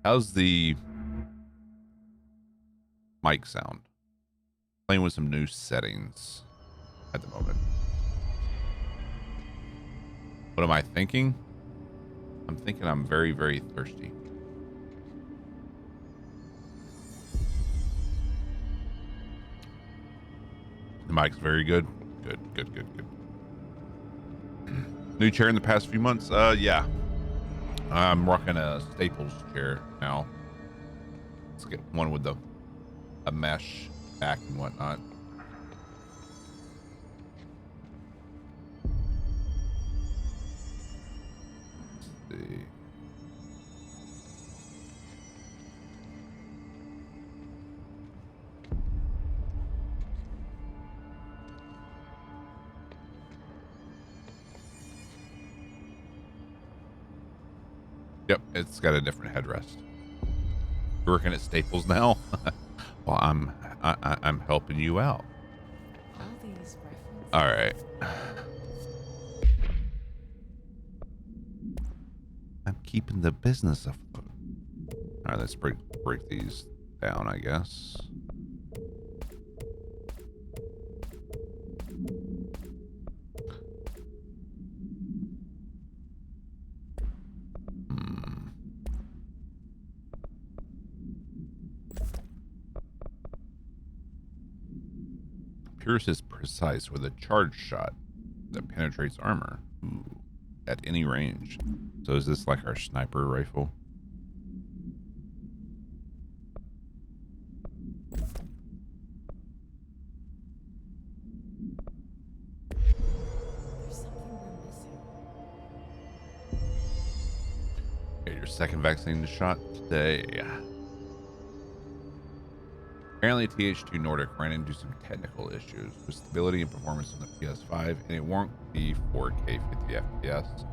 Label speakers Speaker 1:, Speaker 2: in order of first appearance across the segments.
Speaker 1: How's the mic sound? Playing with some new settings at the moment. What am I thinking? I'm thinking I'm very, very thirsty. The mic's very good. Good. New chair in the past few months? Yeah. I'm rocking a Staples chair now. Let's get one with a mesh back and whatnot. Let's see. Yep, it's got a different headrest. You're working at Staples now? Well, I'm helping you out. All right. I'm keeping the business afloat. All right, let's break these down, I guess. Pierce is precise with a charge shot that penetrates armor. Ooh, at any range. So is this like our sniper rifle? Okay, your second vaccine shot today. Apparently, TH2 Nordic ran into some technical issues with stability and performance on the PS5, and it won't be 4K 50 FPS.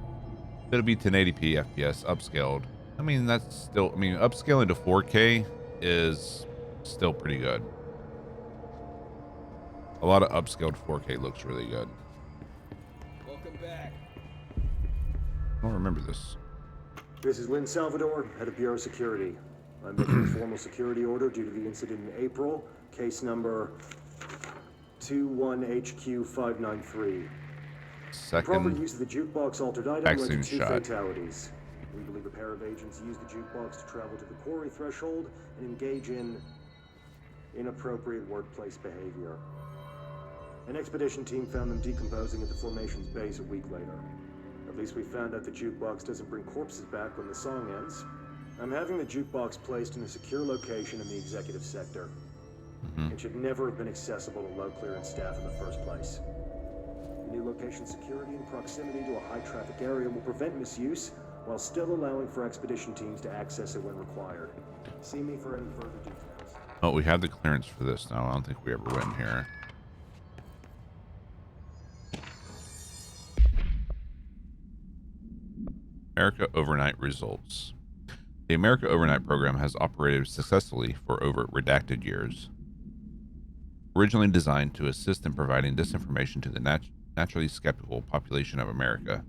Speaker 1: It'll be 1080p FPS upscaled. I mean, that's still, upscaling to 4K is still pretty good. A lot of upscaled 4K looks really good.
Speaker 2: Welcome back.
Speaker 1: I don't remember this.
Speaker 3: This is Lynn Salvador, head of Bureau Security. I'm making a formal security order due to the incident in April, case number 21HQ593. Proper use of the jukebox altered item led to 2 fatalities. We believe a pair of agents used the jukebox to travel to the quarry threshold and engage in inappropriate workplace behavior. An expedition team found them decomposing at the formation's base a week later. At least we found out the jukebox doesn't bring corpses back when the song ends. I'm having the jukebox placed in a secure location in the executive sector. It should never have been accessible to low clearance staff in the first place. New location security and proximity to a high traffic area will prevent misuse while still allowing for expedition teams to access it when required. See me for any further details.
Speaker 1: Oh, we have the clearance for this now. I don't think we ever went here. America Overnight results. The America Overnight program has operated successfully for over redacted years. Originally designed to assist in providing disinformation to the naturally skeptical population of America,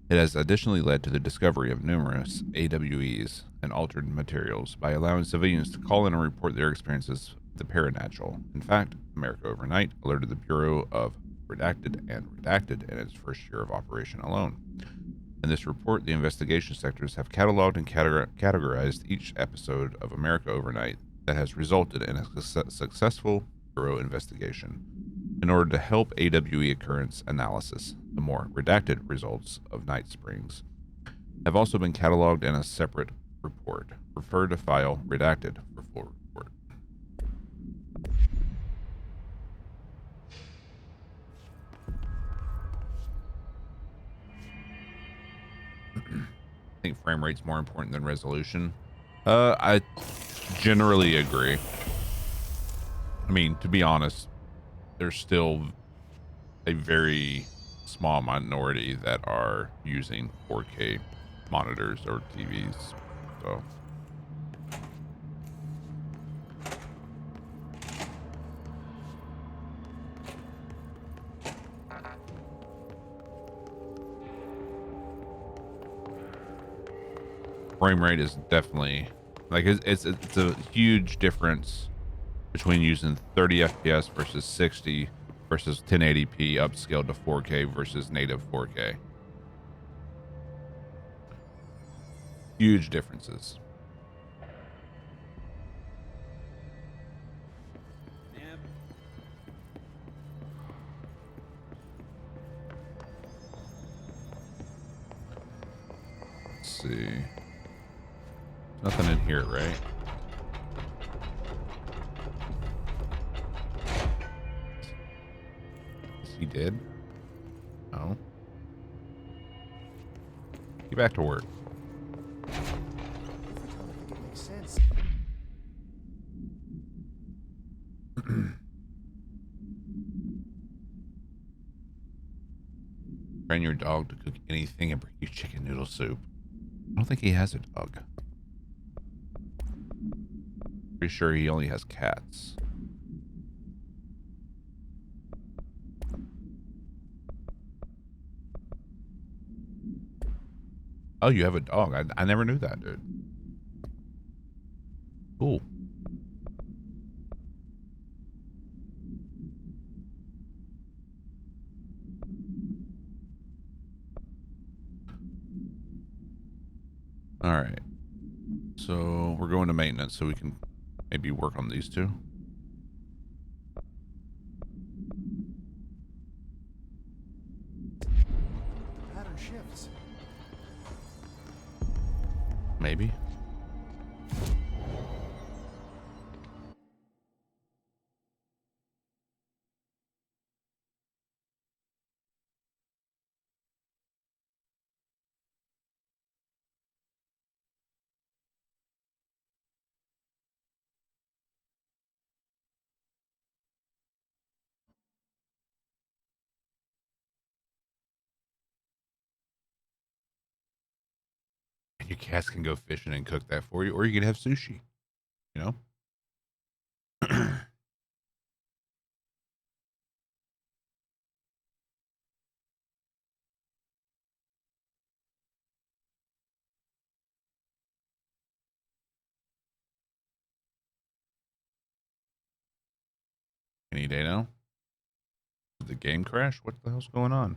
Speaker 1: it has additionally led to the discovery of numerous AWEs and altered materials by allowing civilians to call in and report their experiences with the paranatural. In fact, America Overnight alerted the Bureau of Redacted and Redacted in its first year of operation alone. In this report, the investigation sectors have cataloged and categorized each episode of America Overnight that has resulted in a successful Bureau investigation. In order to help AWE occurrence analysis, the more redacted results of Night Springs have also been cataloged in a separate report. Refer to file redacted for full report. I think frame rate's more important than resolution. I generally agree. I mean, to be honest, there's still a very small minority that are using 4K monitors or TVs. So frame rate is definitely Like it's a huge difference between using 30 FPS versus 60 versus 1080p upscaled to 4K versus native 4K. Huge differences.
Speaker 2: Nap.
Speaker 1: Let's see. Nothing in here, right? He did? No. Get back to work. Train your dog to cook anything and bring you chicken noodle soup. I don't think he has a dog. Pretty sure he only has cats. Oh, you have a dog. I never knew that, dude. Cool. All right. So we're going to maintenance so we can maybe work on these two.
Speaker 3: Pattern shifts.
Speaker 1: Maybe. And your cats can go fishing and cook that for you, or you can have sushi. You know? Any day now? Did the game crash? What the hell's going on?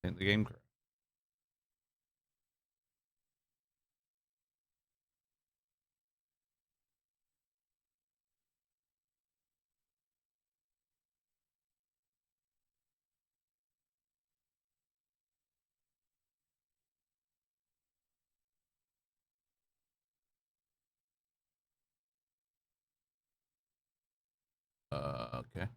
Speaker 1: Didn't the game crash? Okay.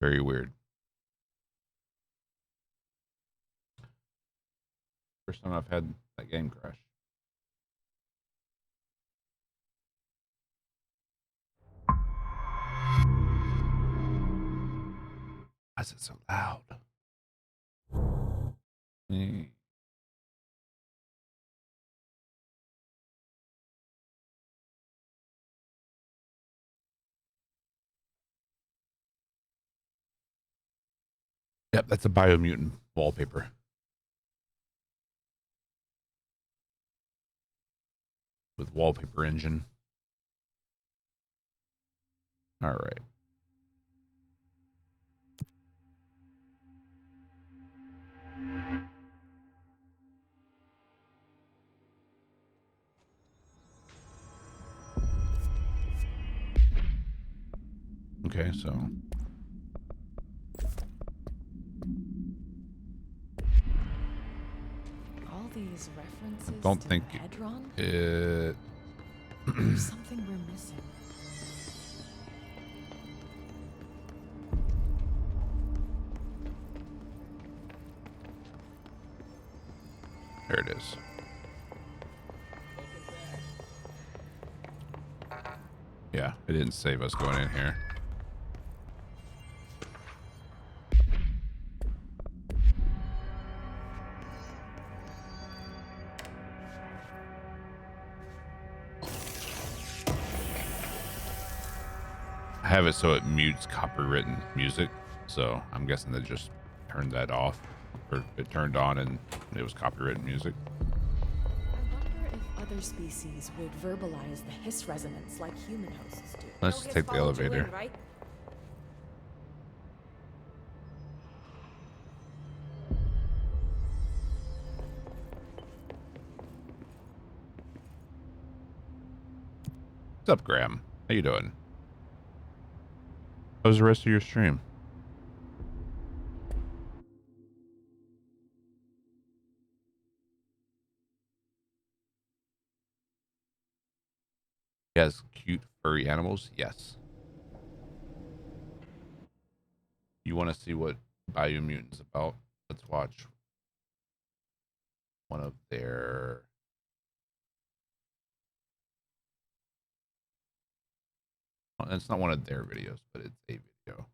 Speaker 1: Very weird. First time I've had that game crash. Why is it so loud? Yep, that's a Biomutant wallpaper. With wallpaper engine. All right. Okay, so
Speaker 4: All these references
Speaker 1: don't
Speaker 4: to
Speaker 1: think
Speaker 4: Hedron?
Speaker 1: it
Speaker 4: There's something we're missing.
Speaker 1: There it is. Yeah, it didn't save us going in here. I have it so it mutes copywritten music, so I'm guessing that just turned that off, or it turned on and it was copywritten music.
Speaker 4: I wonder if other species would verbalize the hiss resonance like human hosts do.
Speaker 1: Let's just take the elevator.
Speaker 4: Right?
Speaker 1: What's up, Graham? How you doing? How was the rest of your stream? Yes, cute furry animals. Yes. You want to see what Biomutant is about? Let's watch one of their. It's not one of their videos, but it's a video.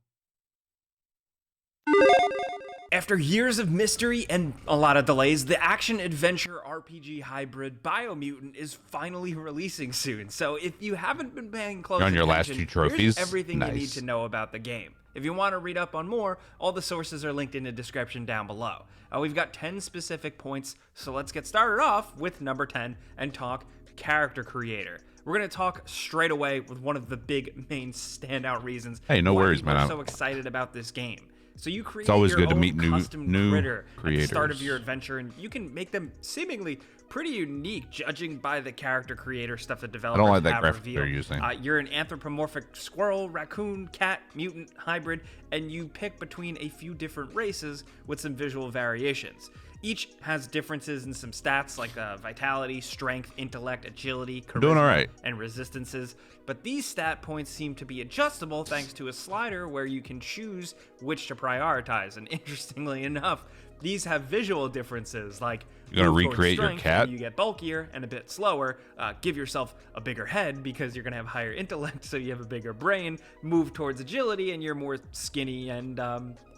Speaker 5: After years of mystery and a lot of delays, the action-adventure RPG hybrid Biomutant is finally releasing soon. So if you haven't been paying close
Speaker 1: You're on your
Speaker 5: attention,
Speaker 1: last two trophies?
Speaker 5: here's everything
Speaker 1: Nice.
Speaker 5: you need to know about the game. If you want to read up on more, all the sources are linked in the description down below. We've got 10 specific points, so let's get started off with number 10 and talk character creator. We're going to talk straight away with one of the big main standout reasons
Speaker 1: Hey, no
Speaker 5: why
Speaker 1: worries,
Speaker 5: people
Speaker 1: man.
Speaker 5: are so excited about this game. So you create
Speaker 1: always
Speaker 5: your
Speaker 1: good to
Speaker 5: own
Speaker 1: meet new
Speaker 5: custom critter at the start of
Speaker 1: creators.
Speaker 5: your adventure, and you can make them seemingly pretty unique, judging by the character creator stuff that developers
Speaker 1: like that
Speaker 5: have
Speaker 1: graphic
Speaker 5: revealed.
Speaker 1: they're using.
Speaker 5: You're an anthropomorphic squirrel, raccoon, cat, mutant, hybrid, and you pick between a few different races with some visual variations. Each has differences in some stats like vitality, strength, intellect, agility, charisma,
Speaker 1: Doing all right.
Speaker 5: and resistances, but these stat points seem to be adjustable thanks to a slider where you can choose which to prioritize. And interestingly enough, these have visual differences, like
Speaker 1: You're gonna
Speaker 5: move towards
Speaker 1: recreate your
Speaker 5: strength,
Speaker 1: cat?
Speaker 5: You get bulkier and a bit slower. Give yourself a bigger head because you're gonna have higher intellect, so you have a bigger brain. Move towards agility, and you're more skinny and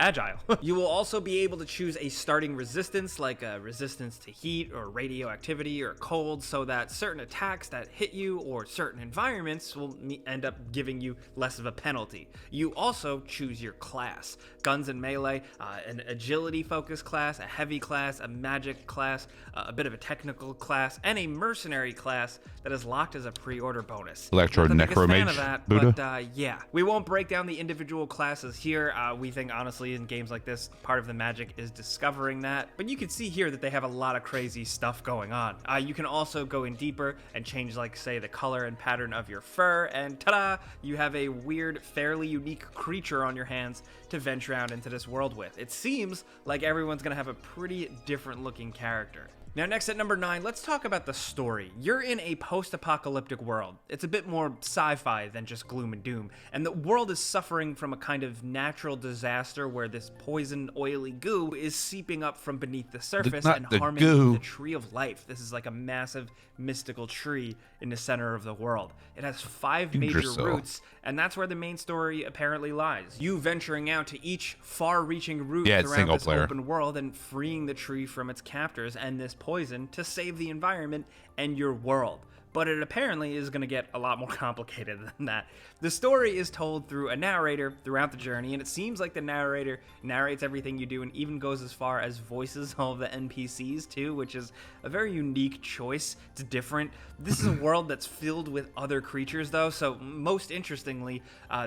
Speaker 5: agile. You will also be able to choose a starting resistance, like a resistance to heat or radioactivity or cold, so that certain attacks that hit you or certain environments will end up giving you less of a penalty. You also choose your class: guns and melee, an agility focused class, a heavy class, a magic class, a bit of a technical class, and a mercenary class that is locked as a pre-order bonus.
Speaker 1: Electro
Speaker 5: Not the biggest fan
Speaker 1: Necromage
Speaker 5: of that,
Speaker 1: Buddha?
Speaker 5: but yeah, we won't break down the individual classes here. We think honestly in games like this, part of the magic is discovering that. But you can see here that they have a lot of crazy stuff going on. You can also go in deeper and change, like, say, the color and pattern of your fur, and ta-da, you have a weird, fairly unique creature on your hands to venture out into this world with. It seems like everyone's gonna have a pretty different looking character. Now, next at number 9, let's talk about the story. You're in a post-apocalyptic world. It's a bit more sci-fi than just gloom and doom, and the world is suffering from a kind of natural disaster where this poison, oily goo is seeping up from beneath the surface
Speaker 1: not
Speaker 5: and
Speaker 1: the
Speaker 5: harming
Speaker 1: goo.
Speaker 5: the tree of life. This is like a massive mystical tree in the center of the world. It has 5 major
Speaker 1: Yggdrasil.
Speaker 5: routes, and that's where the main story apparently lies. You venturing out to each far-reaching route
Speaker 1: Yeah, it's
Speaker 5: throughout
Speaker 1: single
Speaker 5: this
Speaker 1: player.
Speaker 5: open world and freeing the tree from its captors and this poison to save the environment and your world. But it apparently is going to get a lot more complicated than that. The story is told through a narrator throughout the journey, and it seems like the narrator narrates everything you do and even goes as far as voices all of the NPCs too, which is a very unique choice. It's different. This is a world that's filled with other creatures though, so most interestingly,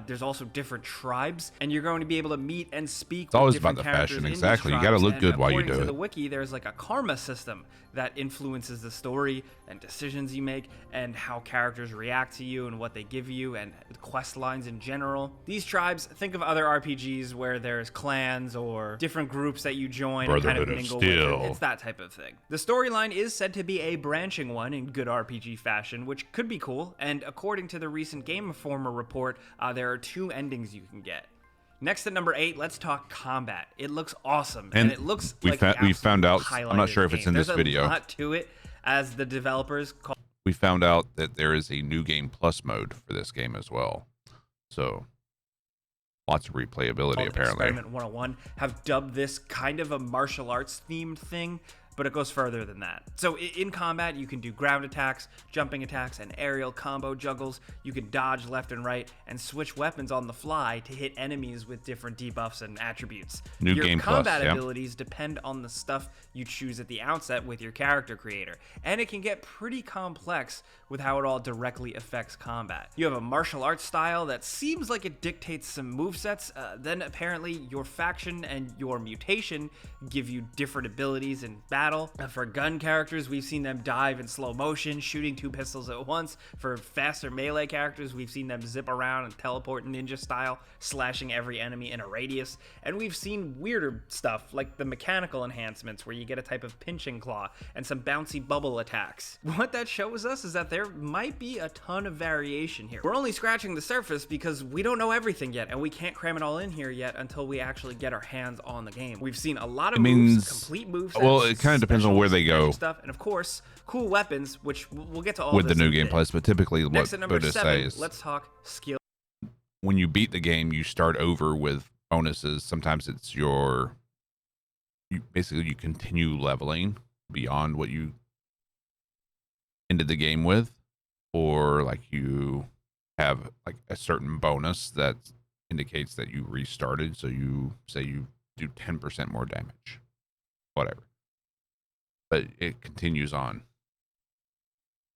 Speaker 5: there's also different tribes, and you're going to be able to meet and speak with
Speaker 1: always
Speaker 5: different
Speaker 1: about the
Speaker 5: characters
Speaker 1: fashion,
Speaker 5: in these
Speaker 1: exactly. You gotta
Speaker 5: tribes,
Speaker 1: look
Speaker 5: and
Speaker 1: good while you
Speaker 5: according
Speaker 1: do
Speaker 5: to
Speaker 1: it.
Speaker 5: the wiki, there's like a karma system that influences the story and decisions you make. and how characters react to you and what they give you, and quest lines in general. These tribes, think of other RPGs where there's clans or different groups that you join and kind of mingle with. It's that type of thing. The storyline is said to be a branching one in good RPG fashion, which could be cool, and according to the recent Game Informer report, there are 2 endings you can get. Next at number 8, let's talk combat. It looks awesome, and it looks like
Speaker 1: we found out. I'm not sure if it's in this video.
Speaker 5: There's a lot to it, as the developers call.
Speaker 1: We found out that there is a new game plus mode for this game as well, so lots of replayability apparently.
Speaker 5: Experiment 101 have dubbed this kind of a martial arts themed thing, but it goes further than that. So in combat, you can do ground attacks, jumping attacks, and aerial combo juggles. You can dodge left and right and switch weapons on the fly to hit enemies with different debuffs and attributes. Your combat abilities depend on the stuff you choose at the outset with your character creator, and it can get pretty complex with how it all directly affects combat. You have a martial arts style that seems like it dictates some movesets, then apparently your faction and your mutation give you different abilities in battle. For gun characters, we've seen them dive in slow motion, shooting 2 pistols at once. For faster melee characters, we've seen them zip around and teleport ninja style, slashing every enemy in a radius. And we've seen weirder stuff, like the mechanical enhancements, where you get a type of pinching claw and some bouncy bubble attacks. What that shows us is that there might be a ton of variation here. We're only scratching the surface because we don't know everything yet, and we can't cram it all in here yet until we actually get our hands on the game. We've seen a lot of moves, complete moves.
Speaker 1: Well, it kind of depends on where they go.
Speaker 5: Stuff, and of course, cool weapons, which we'll get to all
Speaker 1: with the new game plus. But typically, what Buddha says,
Speaker 5: let's talk skill.
Speaker 1: When you beat the game, you start over with bonuses. Sometimes it's you continue leveling beyond what you ended the game with, or like you have like a certain bonus that indicates that you restarted. So you say you do 10% more damage, whatever. But it continues on.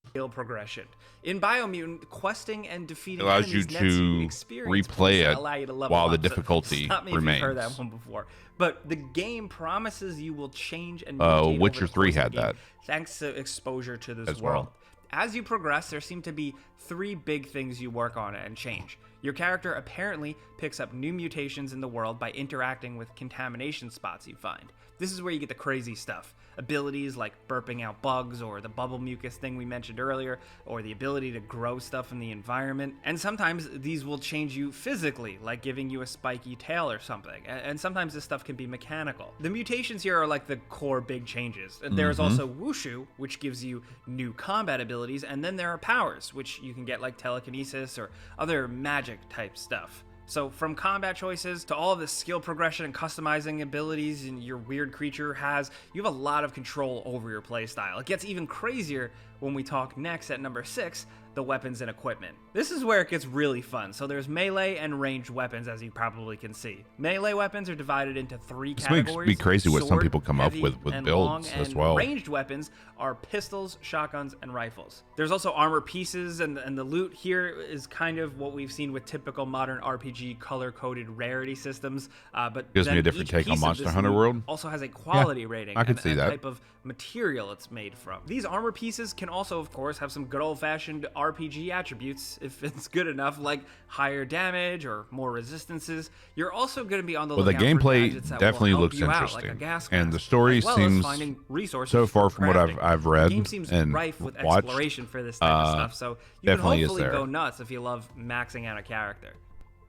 Speaker 5: Skill progression. In Biomutant, questing and defeating
Speaker 1: allows you to replay it while the difficulty
Speaker 5: remains. You've heard that one before. But the game promises you will change and
Speaker 1: Witcher 3 had that.
Speaker 5: Thanks to exposure to this world. As you progress, there seem to be 3 big things you work on and change. Your character apparently picks up new mutations in the world by interacting with contamination spots you find. This is where you get the crazy stuff. Abilities like burping out bugs, or the bubble mucus thing we mentioned earlier, or the ability to grow stuff in the environment. And sometimes these will change you physically, like giving you a spiky tail or something. And sometimes this stuff can be mechanical. The mutations here are like the core big changes. There's also Wushu, which gives you new combat abilities, and then there are powers, which you can get like telekinesis or other magic type stuff. So from combat choices to all of the skill progression and customizing abilities and your weird creature has, you have a lot of control over your playstyle. It gets even crazier when we talk next at number 6, the weapons and equipment. This is where it gets really fun. So there's melee and ranged weapons, as you probably can see. Melee weapons are divided into 3 categories.
Speaker 1: This makes me crazy what some people come up with builds as well.
Speaker 5: Ranged weapons are pistols, shotguns, and rifles. There's also armor pieces, and the loot here is kind of what we've seen with typical modern RPG color-coded rarity systems. But
Speaker 1: gives me a different take on Monster Hunter World.
Speaker 5: Also has a quality rating.
Speaker 1: I could see that.
Speaker 5: Type of material it's made from. These armor pieces can also, of course, have some good old-fashioned RPG attributes if it's good enough, like higher damage or more resistances. You're also going to be on the lookout
Speaker 1: the gameplay
Speaker 5: for gadgets that
Speaker 1: definitely
Speaker 5: will help
Speaker 1: looks
Speaker 5: you out,
Speaker 1: interesting,
Speaker 5: like a gas
Speaker 1: and the
Speaker 5: mask,
Speaker 1: story
Speaker 5: as well
Speaker 1: seems
Speaker 5: as finding resources
Speaker 1: so far
Speaker 5: for
Speaker 1: from what
Speaker 5: crafting.
Speaker 1: I've read
Speaker 5: The game seems
Speaker 1: and
Speaker 5: rife with
Speaker 1: watched,
Speaker 5: exploration for this type of stuff, so you can
Speaker 1: definitely
Speaker 5: hopefully
Speaker 1: is there.
Speaker 5: go nuts if you love maxing out a character.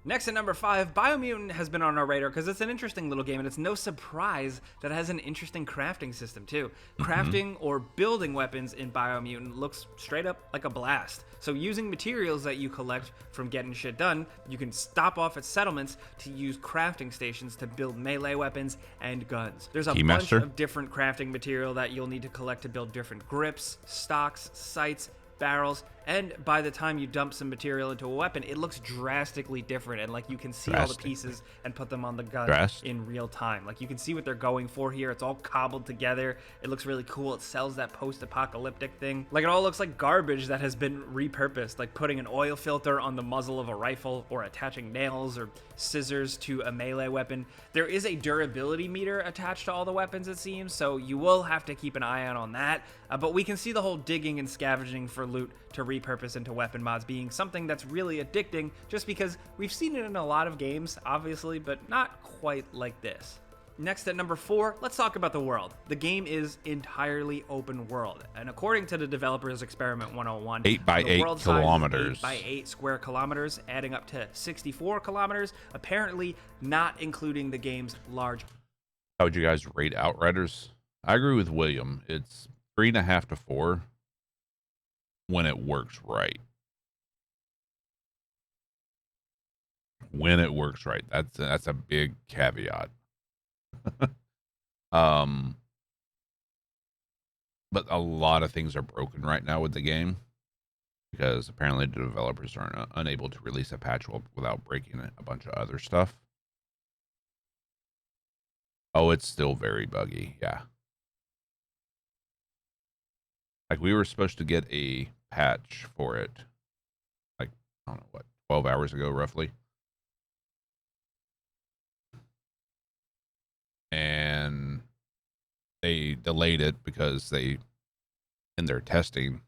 Speaker 5: Next at number 5, Biomutant has been on our radar because it's an interesting little game, and it's no surprise that it has an interesting crafting system too. Crafting or building weapons in Biomutant looks straight up like a blast. So using materials that you collect from getting shit done, you can stop off at settlements to use crafting stations to build melee weapons and guns. There's a bunch of different crafting material that you'll need to collect to build different grips, stocks, sights, barrels, And by the time you dump some material into a weapon, it looks drastically different, and like you can see all the pieces and put them on the gun in real time. Like you can see what they're going for here. It's all cobbled together. It looks really cool. It sells that post-apocalyptic thing. Like it all looks like garbage that has been repurposed, like putting an oil filter on the muzzle of a rifle or attaching nails or scissors to a melee weapon. There is a durability meter attached to all the weapons, it seems, so you will have to keep an eye out on that. But we can see the whole digging and scavenging for loot to repurpose into weapon mods being something that's really addicting, just because we've seen it in a lot of games, obviously, but not quite like this. Next, at number 4, let's talk about the world. The game is entirely open world, and according to the developers Experiment 101,
Speaker 1: 8 by 8 kilometers.
Speaker 5: 8 by 8 square kilometers, adding up to 64 kilometers, apparently not including the game's large.
Speaker 1: How would you guys rate Outriders? I agree with William. It's 3.5 to 4 when it works right. When it works right. That's a big caveat. But a lot of things are broken right now with the game because apparently the developers are unable to release a patch without breaking a bunch of other stuff. Oh, it's still very buggy. Yeah. Like we were supposed to get a patch for it, like, I don't know what, 12 hours ago, roughly. And they delayed it because they, in their testing,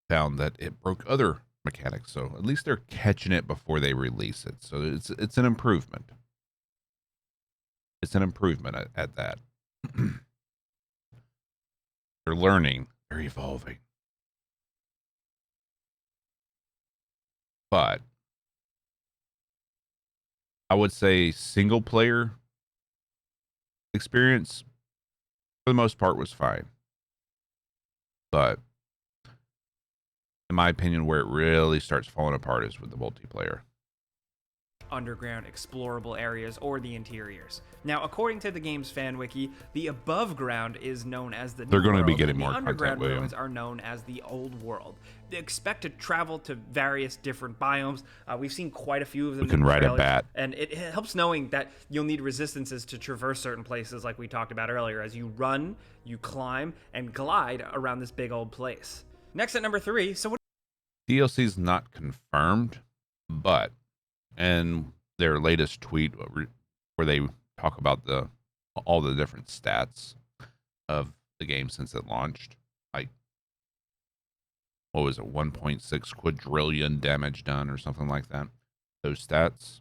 Speaker 1: found that it broke other mechanics. So at least they're catching it before they release it. So it's an improvement. It's an improvement at that. They're learning. They're evolving. But I would say single player experience for the most part was fine. But in my opinion, where it really starts falling apart is with the multiplayer.
Speaker 5: Underground explorable areas or the interiors. Now, according to the game's fan wiki, the above ground is known as the
Speaker 1: They're
Speaker 5: new
Speaker 1: going to be
Speaker 5: world,
Speaker 1: getting
Speaker 5: and
Speaker 1: more
Speaker 5: the underground
Speaker 1: content,
Speaker 5: ruins are known as the old world. They expect to travel to various different biomes. We've seen quite a few of them.
Speaker 1: We can ride a bat,
Speaker 5: and it helps knowing that you'll need resistances to traverse certain places, like we talked about earlier, as you run, you climb, and glide around this big old place. Next, at number 3, so what?
Speaker 1: DLC is not confirmed, but and their latest tweet where they talk about all the different stats of the game since it launched, like what was it, 1.6 quadrillion damage done or something like that. Those stats,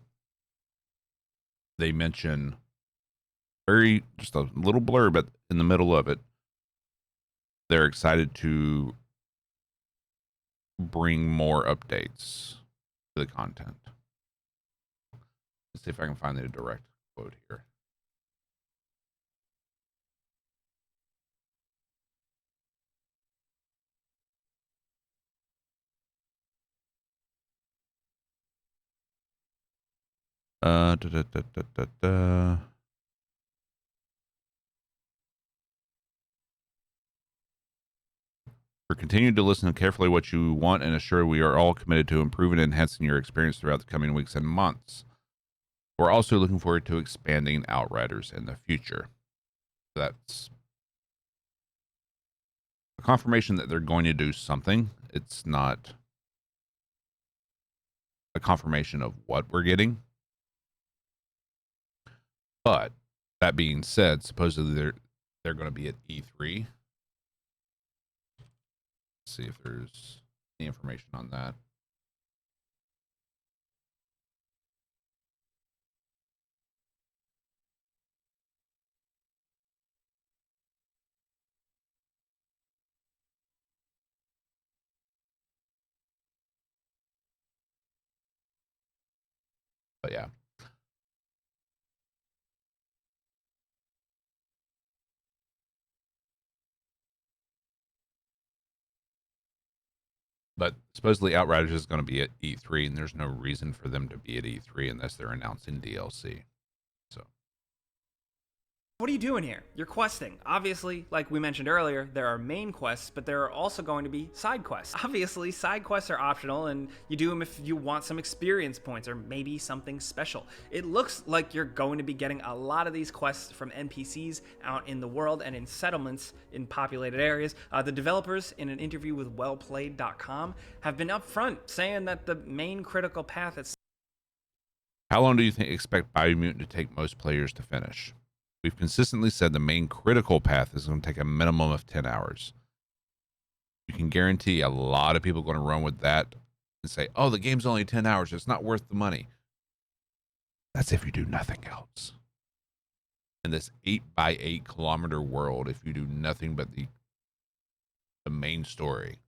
Speaker 1: they mention just a little blurb in the middle of it. They're excited to bring more updates to the content. Let's see if I can find the direct quote here. We're continuing to listen carefully what you want and assure we are all committed to improving and enhancing your experience throughout the coming weeks and months. We're also looking forward to expanding Outriders in the future. That's a confirmation that they're going to do something. It's not a confirmation of what we're getting. But that being said, supposedly they're going to be at E3. Let's see if there's any information on that. But yeah. But supposedly Outriders is going to be at E3, and there's no reason for them to be at E3 unless they're announcing DLC. So
Speaker 5: What are you doing here? You're questing. Obviously, like we mentioned earlier, there are main quests, but there are also going to be side quests. Obviously, side quests are optional, and you do them if you want some experience points or maybe something special. It looks like you're going to be getting a lot of these quests from NPCs out in the world and in settlements in populated areas. The developers, in an interview with wellplayed.com, have been upfront saying that the main critical path is...
Speaker 1: How long do you expect Biomutant to take most players to finish? We've consistently said the main critical path is going to take a minimum of 10 hours. You can guarantee a lot of people are going to run with that and say, oh, the game's only 10 hours. It's not worth the money. That's if you do nothing else. In this 8x8 kilometer world, if you do nothing but the main story.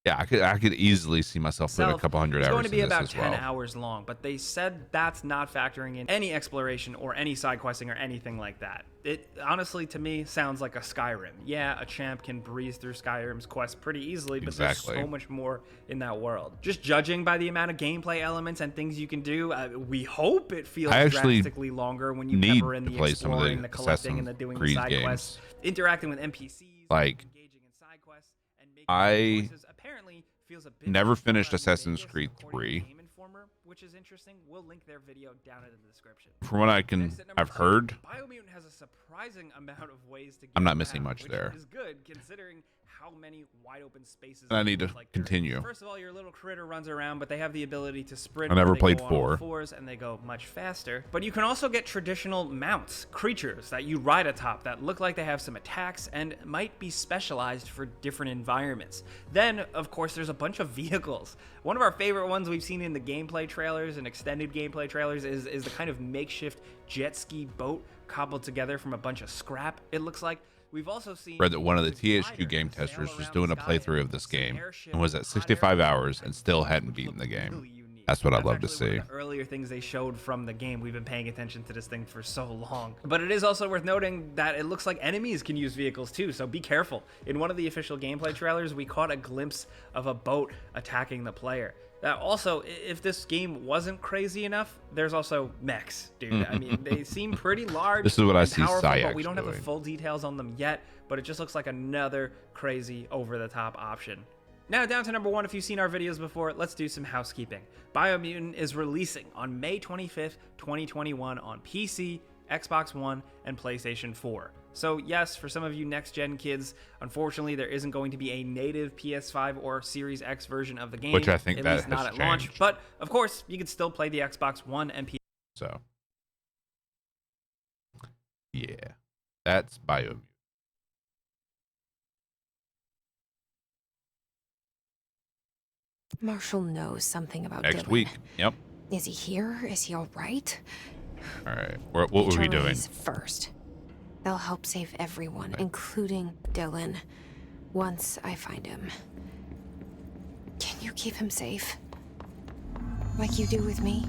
Speaker 1: Yeah, I could easily see myself putting a couple hundred hours.
Speaker 5: It's going to be about 10
Speaker 1: well.
Speaker 5: hours long, but they said that's not factoring in any exploration or any side questing or anything like that. It honestly, to me, sounds like a Skyrim. Yeah, a champ can breeze through Skyrim's quest pretty easily, but there's so much more in that world. Just judging by the amount of gameplay elements and things you can do, we hope it feels drastically longer when you pepper in the exploring, the collecting, and the doing the side quests, interacting with NPCs,
Speaker 1: like
Speaker 5: engaging in side quests, and making choices. Apparently feels a bit
Speaker 1: never finished Assassin's Creed 3.
Speaker 5: Game Informer, which is interesting. We'll link their video down in the description.
Speaker 1: From what I've heard,
Speaker 5: Biomutant has a surprising amount of ways to get
Speaker 1: I'm not missing much
Speaker 5: which
Speaker 1: there.
Speaker 5: is good considering how many wide open spaces
Speaker 1: I need to continue.
Speaker 5: First of all, your little critter runs around, but they have the ability to sprint.
Speaker 1: I never played
Speaker 5: go on
Speaker 1: 4.
Speaker 5: all fours, and they go much faster. But you can also get traditional mounts, creatures that you ride atop that look like they have some attacks and might be specialized for different environments. Then, of course, there's a bunch of vehicles. One of our favorite ones we've seen in the gameplay trailers and extended gameplay trailers is the kind of makeshift jet ski boat cobbled together from a bunch of scrap, it looks like. We've also seen
Speaker 1: read that one of the THQ game testers was doing a playthrough of this game and was at 65 hours and still hadn't beaten the game. That's what I'd love to see.
Speaker 5: One of the earlier things they showed from the game. We've been paying attention to this thing for so long. But it is also worth noting that it looks like enemies can use vehicles too, so be careful. In one of the official gameplay trailers, we caught a glimpse of a boat attacking the player. Also, if this game wasn't crazy enough, there's also mechs, dude. I mean, they seem pretty large.
Speaker 1: This is what I see
Speaker 5: powerful,
Speaker 1: Sayax
Speaker 5: but we don't have the
Speaker 1: doing.
Speaker 5: full details on them yet, but it just looks like another crazy over-the-top option. Now down to number 1. If you've seen our videos before, let's do some housekeeping. Biomutant is releasing on May 25th, 2021 on PC, Xbox One, and PlayStation 4. So yes, for some of you next-gen kids, unfortunately there isn't going to be a native PS5 or Series X version of the game.
Speaker 1: Which I think
Speaker 5: at
Speaker 1: that
Speaker 5: least
Speaker 1: has
Speaker 5: not at
Speaker 1: changed.
Speaker 5: launch. But of course, you can still play the Xbox One and PS.
Speaker 1: So, yeah, that's Biomutant.
Speaker 6: Marshall knows something about
Speaker 1: Next
Speaker 6: Dylan.
Speaker 1: week. Yep.
Speaker 6: Is he here? Is he all right?
Speaker 1: All right. What were we doing?
Speaker 6: HRAs first. They'll help save everyone, including Dylan, once I find him. Can you keep him safe? Like you do with me?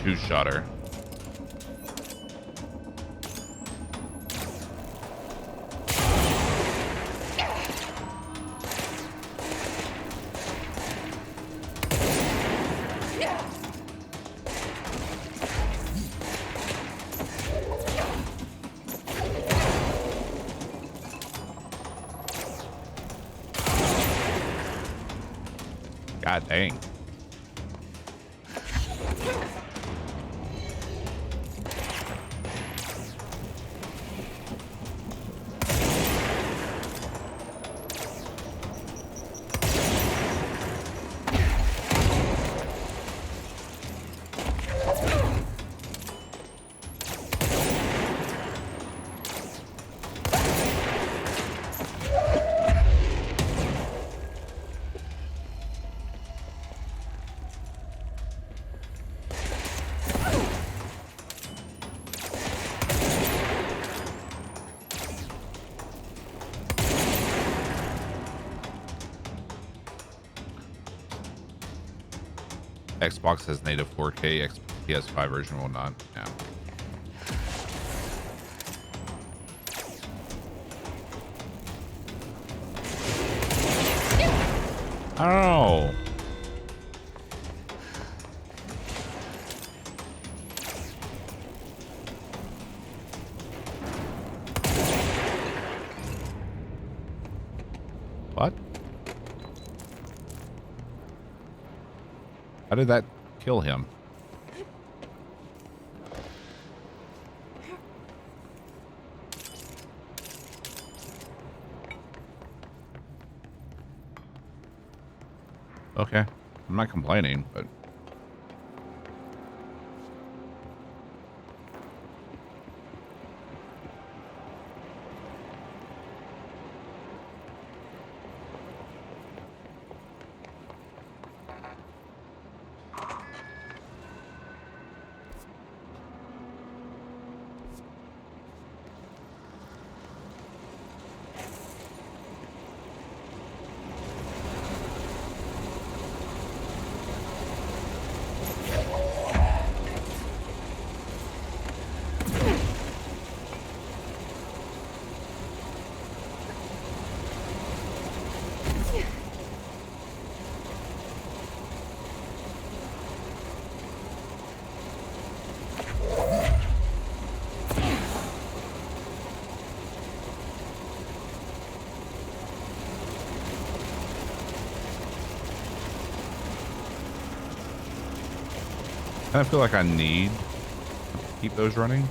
Speaker 1: Two-shot her. God dang. Xbox has native 4K, PS5 version will not. Yeah. Oh. What? How did that kill him? Okay. I'm not complaining, but... I feel like I need to keep those running.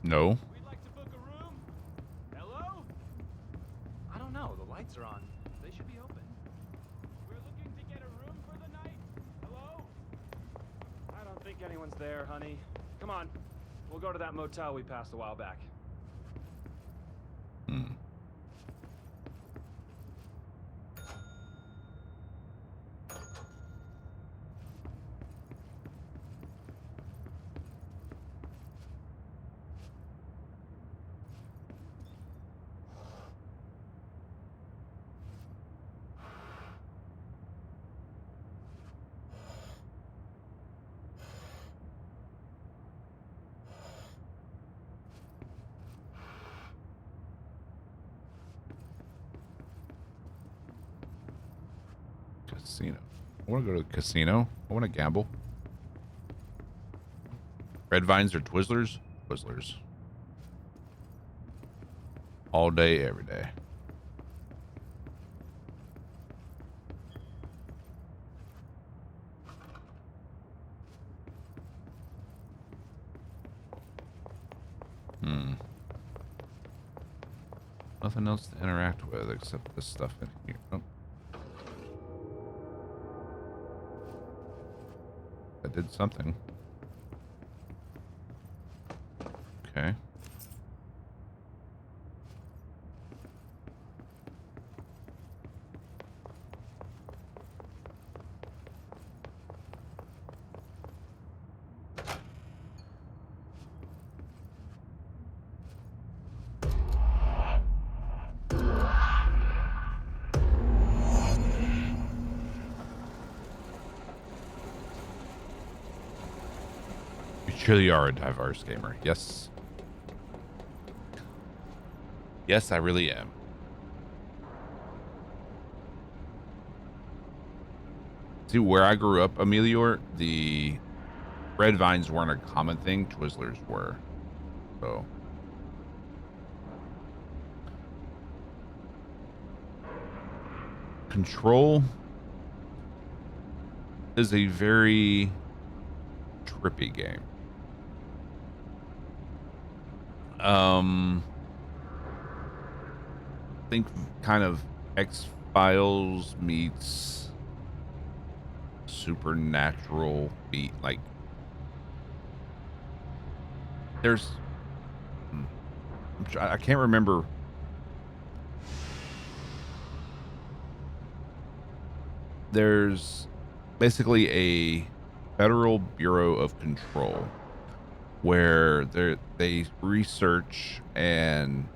Speaker 1: No.
Speaker 2: We'd like to book a room. Hello? I don't know. The lights are on. They should be open. We're looking to get a room for the night. Hello? I don't think anyone's there, honey. Come on. We'll go to that motel we passed a while back.
Speaker 1: Casino. I want to go to the casino. I want to gamble. Red vines or Twizzlers? Twizzlers. All day, every day. Nothing else to interact with except this stuff in here. Oh. I did something. Okay. You truly are a diverse gamer. Yes. Yes, I really am. See, where I grew up, Emilior, the red vines weren't a common thing. Twizzlers were. So. Control is a very trippy game. Think kind of X-Files meets Supernatural beat, like there's I can't remember. There's basically a Federal Bureau of Control where they research and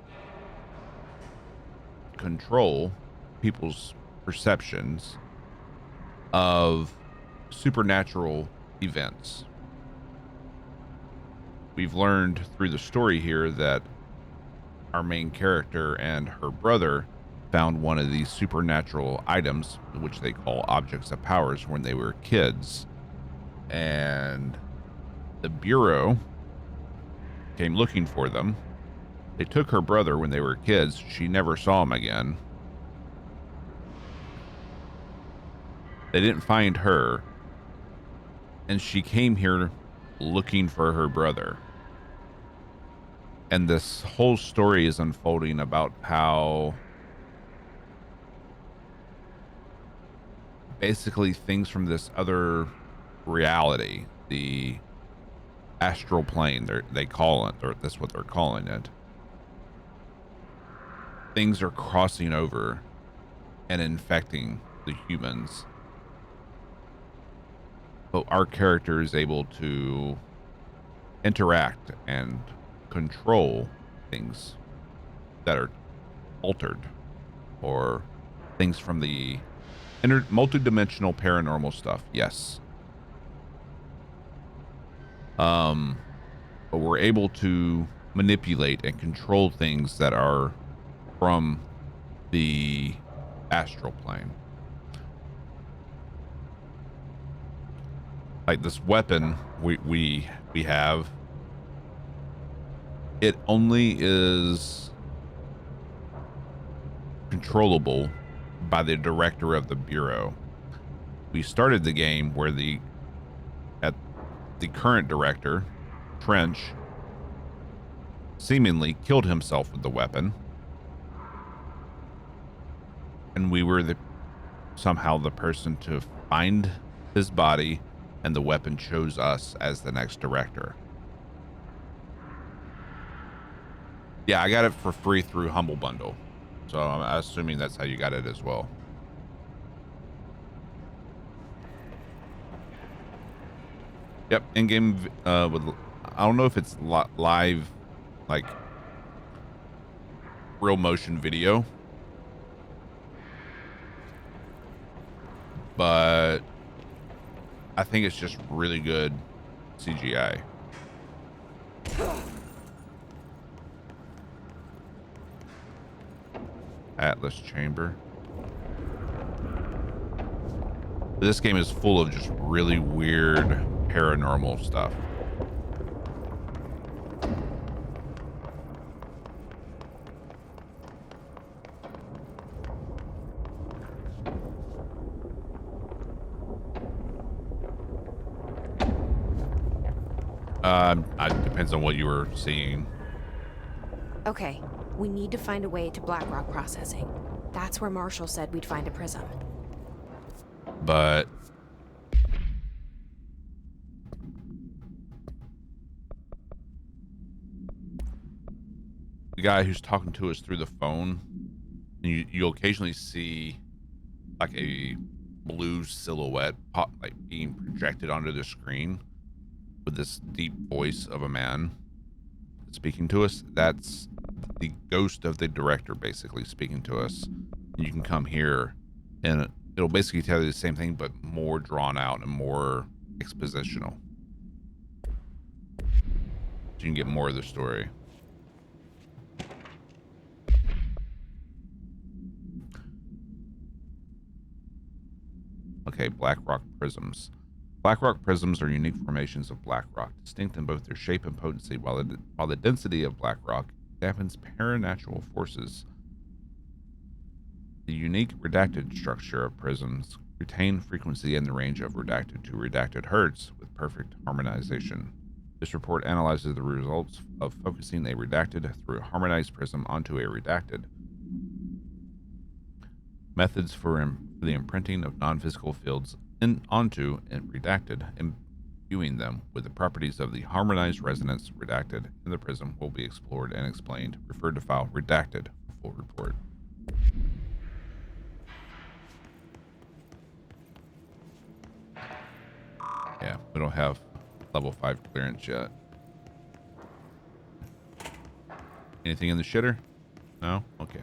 Speaker 1: control people's perceptions of supernatural events. We've learned through the story here that our main character and her brother found one of these supernatural items, which they call objects of powers, when they were kids. And the Bureau came looking for them. They took her brother when they were kids. She never saw him again. They didn't find her. And she came here looking for her brother. And this whole story is unfolding about how basically things from this other reality, the astral plane, they call it, or that's what they're calling it. Things are crossing over and infecting the humans. But our character is able to interact and control things that are altered, or things from the multidimensional paranormal stuff. Yes. But we're able to manipulate and control things that are from the astral plane. Like this weapon we have, it only is controllable by the director of the Bureau. We started the game where the current director, Trench, seemingly killed himself with the weapon. And we were somehow the person to find his body, and the weapon chose us as the next director. Yeah, I got it for free through Humble Bundle. So I'm assuming that's how you got it as well. Yep, in-game with, I don't know if it's live, like real motion video, but I think it's just really good CGI. Atlas Chamber. This game is full of just really weird paranormal stuff. It depends on what you were seeing.
Speaker 6: Okay, we need to find a way to Blackrock processing. That's where Marshall said we'd find a prism.
Speaker 1: But the guy who's talking to us through the phone, and you'll occasionally see like a blue silhouette like being projected onto the screen with this deep voice of a man speaking to us. That's the ghost of the director basically speaking to us. And you can come here and it'll basically tell you the same thing but more drawn out and more expositional, so you can get more of the story. Okay, Blackrock Prisms. Blackrock Prisms are unique formations of Blackrock, distinct in both their shape and potency. While the density of Blackrock dampens paranatural forces, the unique redacted structure of prisms retain frequency in the range of redacted to redacted hertz with perfect harmonization. This report analyzes the results of focusing a redacted through a harmonized prism onto a redacted. Methods for the imprinting of non-physical fields onto and redacted, imbuing them with the properties of the harmonized resonance redacted in the prism will be explored and explained. Refer to file redacted for full report. Yeah, we don't have level 5 clearance yet. Anything in the shitter? No? Okay.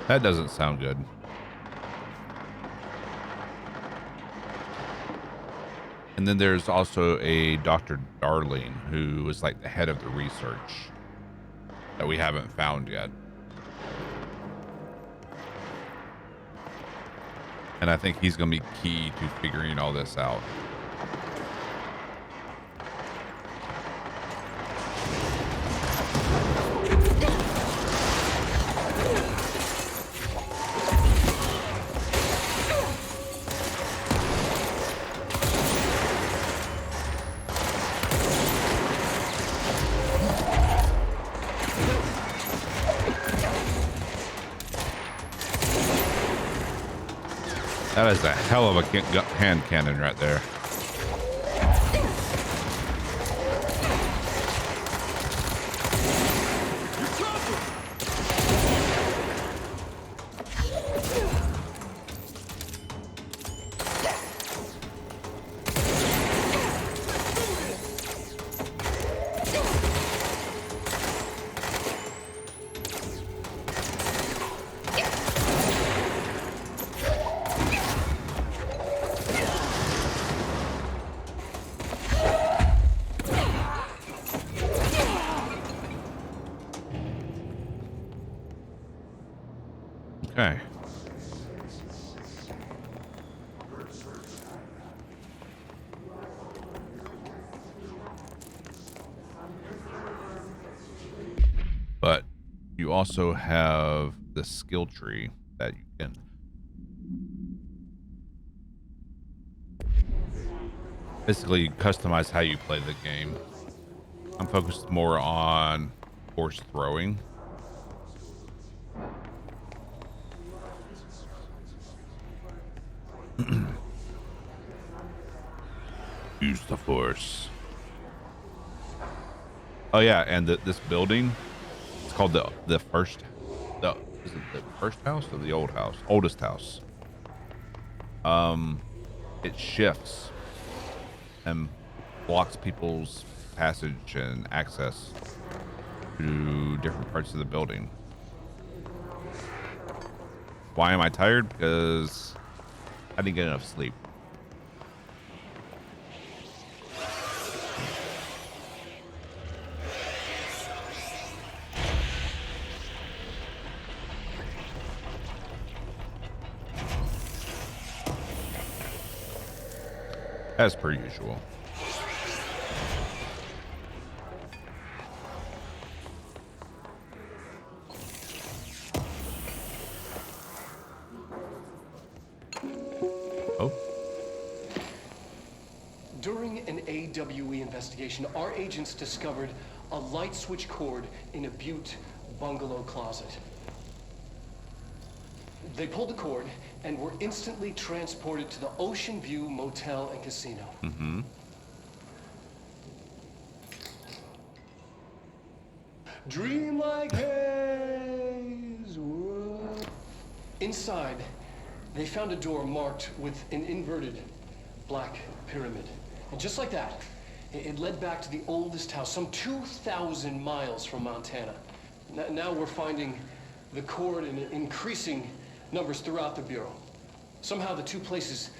Speaker 1: That doesn't sound good. And then there's also a Dr. Darling, who is like the head of the research that we haven't found yet. And I think he's going to be key to figuring all this out. That is a hell of a hand cannon right there. Okay. But you also have the skill tree that you can basically customize how you play the game. I'm focused more on force throwing. Use the force. Oh yeah, and this building, it's called is it the first house or the oldest house? It shifts and blocks people's passage and access to different parts of the building. Why am I tired? Because I didn't get enough sleep. as per usual. Oh.
Speaker 7: During an AWE investigation, our agents discovered a light switch cord in a Butte bungalow closet. They pulled the cord and were instantly transported to the Ocean View Motel and Casino.
Speaker 1: Mm-hmm.
Speaker 7: Dream like haze. Inside, they found a door marked with an inverted black pyramid. And just like that, it led back to the oldest house, some 2,000 miles from Montana. Now we're finding the cord in increasing numbers throughout the Bureau. Somehow the two places,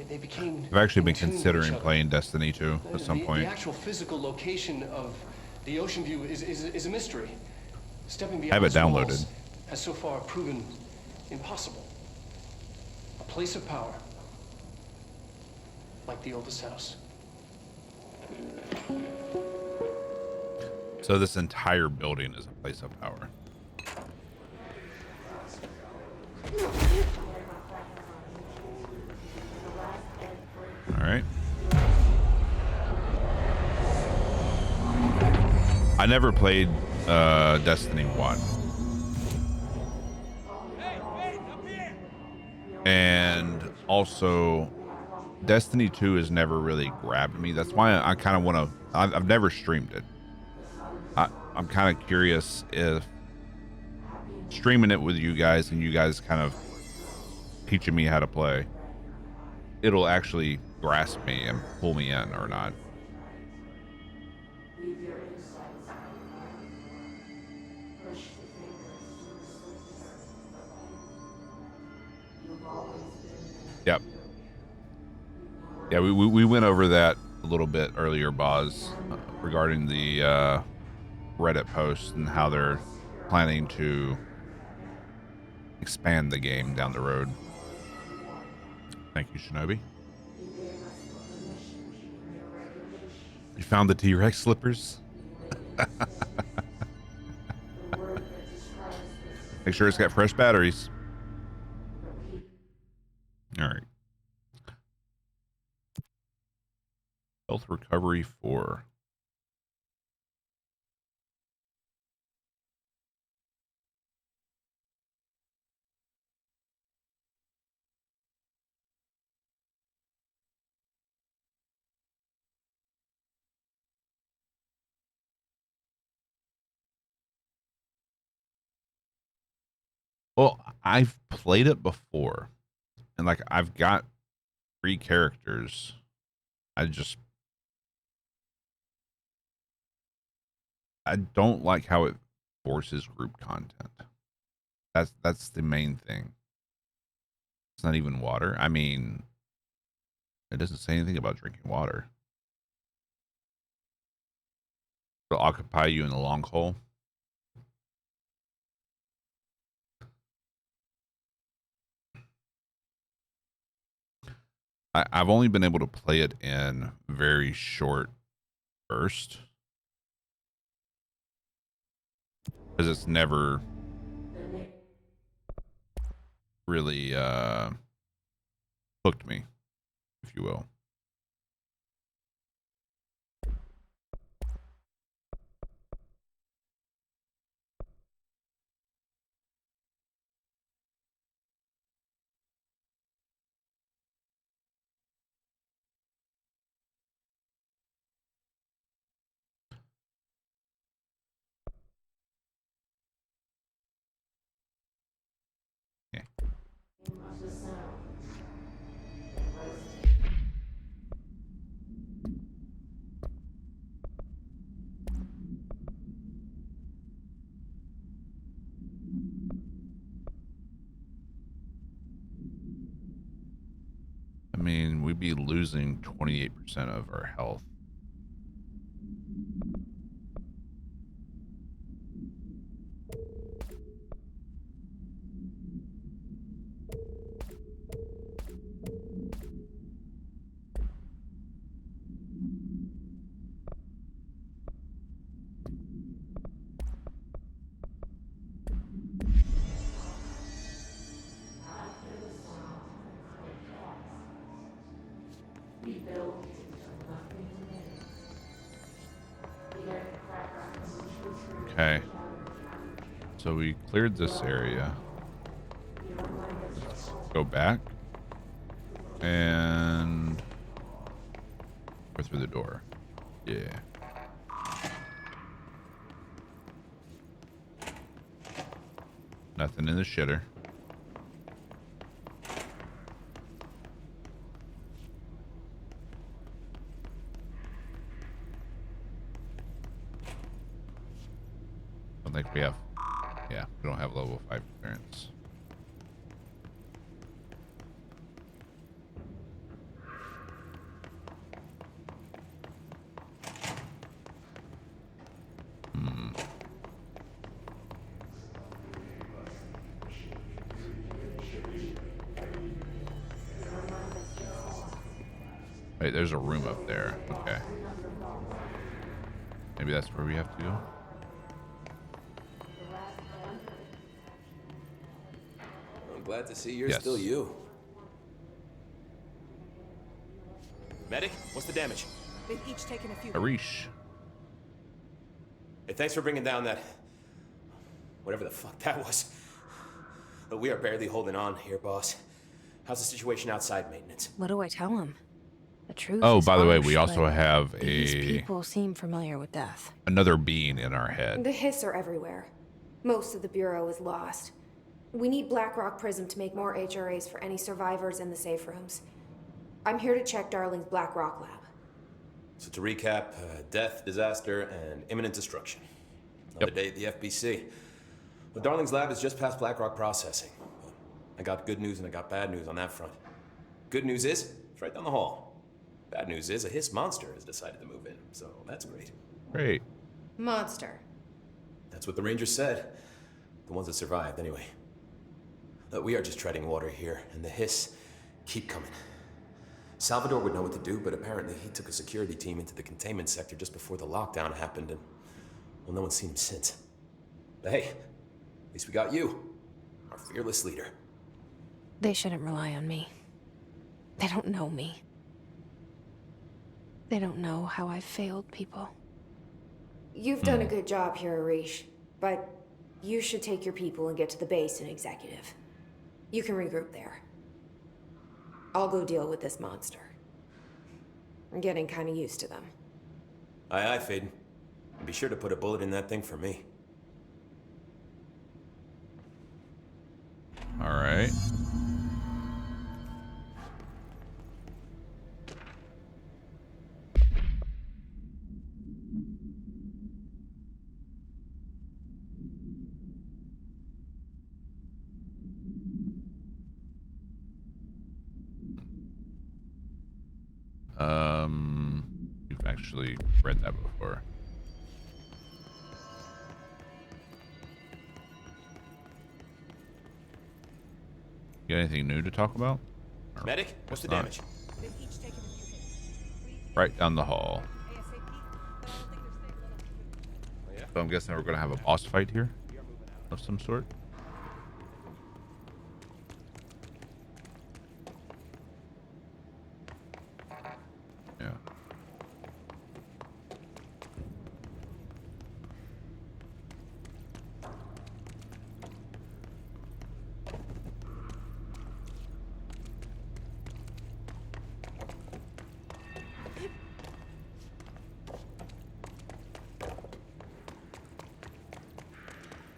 Speaker 7: they became...
Speaker 1: I've actually been considering playing Destiny 2 at some point.
Speaker 7: The actual physical location of the Ocean View is a mystery. Stepping beyond
Speaker 1: I have it
Speaker 7: its walls
Speaker 1: downloaded.
Speaker 7: has so far proven impossible. A place of power, like the oldest house.
Speaker 1: So this entire building is a place of power. All right. I never played Destiny 1. And also Destiny 2 has never really grabbed me. That's why I kind of want to... I've never streamed it. I'm kind of curious if streaming it with you guys and you guys kind of teaching me how to play, it'll actually grasp me and pull me in or not. Yep. Yeah, we went over that a little bit earlier, Boz, regarding the Reddit post and how they're planning to expand the game down the road. Thank you, Shinobi. You found the T-Rex slippers? Make sure it's got fresh batteries. All right. Health recovery 4. Well, I've played it before, and like I've got 3 characters. I don't like how it forces group content. That's the main thing. It's not even water. I mean, it doesn't say anything about drinking water. It'll occupy you in the long haul. I've only been able to play it in very short bursts, because it's never really hooked me, if you will. I mean, we'd be losing 28% of our health. Okay. So we cleared this area. Go back. And we're through the door. Yeah. Nothing in the shitter. I don't think we have. Yeah, we don't have level 5 clearance. Wait, there's a room up there. Okay. Maybe that's where we have to go.
Speaker 8: I'm glad to see you're
Speaker 1: Yes.
Speaker 8: still you. Medic, what's the damage?
Speaker 9: They've each taken a few.
Speaker 1: Arish.
Speaker 8: Hey, thanks for bringing down that... whatever the fuck that was. But we are barely holding on here, boss. How's the situation outside maintenance?
Speaker 6: What do I tell him? The truth
Speaker 1: Oh,
Speaker 6: is
Speaker 1: by the way,
Speaker 6: harsh,
Speaker 1: we also
Speaker 6: but
Speaker 1: have
Speaker 6: these people
Speaker 1: a
Speaker 6: seem familiar with death.
Speaker 1: another being in our head.
Speaker 10: The hiss are everywhere. Most of the Bureau is lost. We need Blackrock Prism to make more HRAs for any survivors in the safe rooms. I'm here to check Darling's Blackrock lab.
Speaker 8: So to recap, death, disaster, and imminent destruction. Another day at the FBC. Well, Darling's lab is just past Blackrock processing. I got good news and I got bad news on that front. Good news is, it's right down the hall. Bad news is, a hiss monster has decided to move in, so that's great.
Speaker 1: Great.
Speaker 10: Monster.
Speaker 8: That's what the Rangers said. The ones that survived, anyway. We are just treading water here, and the hiss keep coming. Salvador would know what to do, but apparently he took a security team into the containment sector just before the lockdown happened, and, well, no one's seen him since. But hey, at least we got you, our fearless leader.
Speaker 6: They shouldn't rely on me. They don't know me. They don't know how I've failed people.
Speaker 10: You've done a good job here, Arish, but you should take your people and get to the base in Executive. You can regroup there. I'll go deal with this monster. I'm getting kind of used to them.
Speaker 8: Aye, aye, Faden. And be sure to put a bullet in that thing for me.
Speaker 1: All right. You've actually read that before. You got anything new to talk about? Or
Speaker 8: Medic, what's the
Speaker 1: not?
Speaker 8: damage?
Speaker 9: They've each taken a few hits.
Speaker 1: Right down the hall.
Speaker 9: ASAP. I don't think they're stable enough to move.
Speaker 1: So I'm guessing we're gonna have a boss fight here of some sort. Yeah.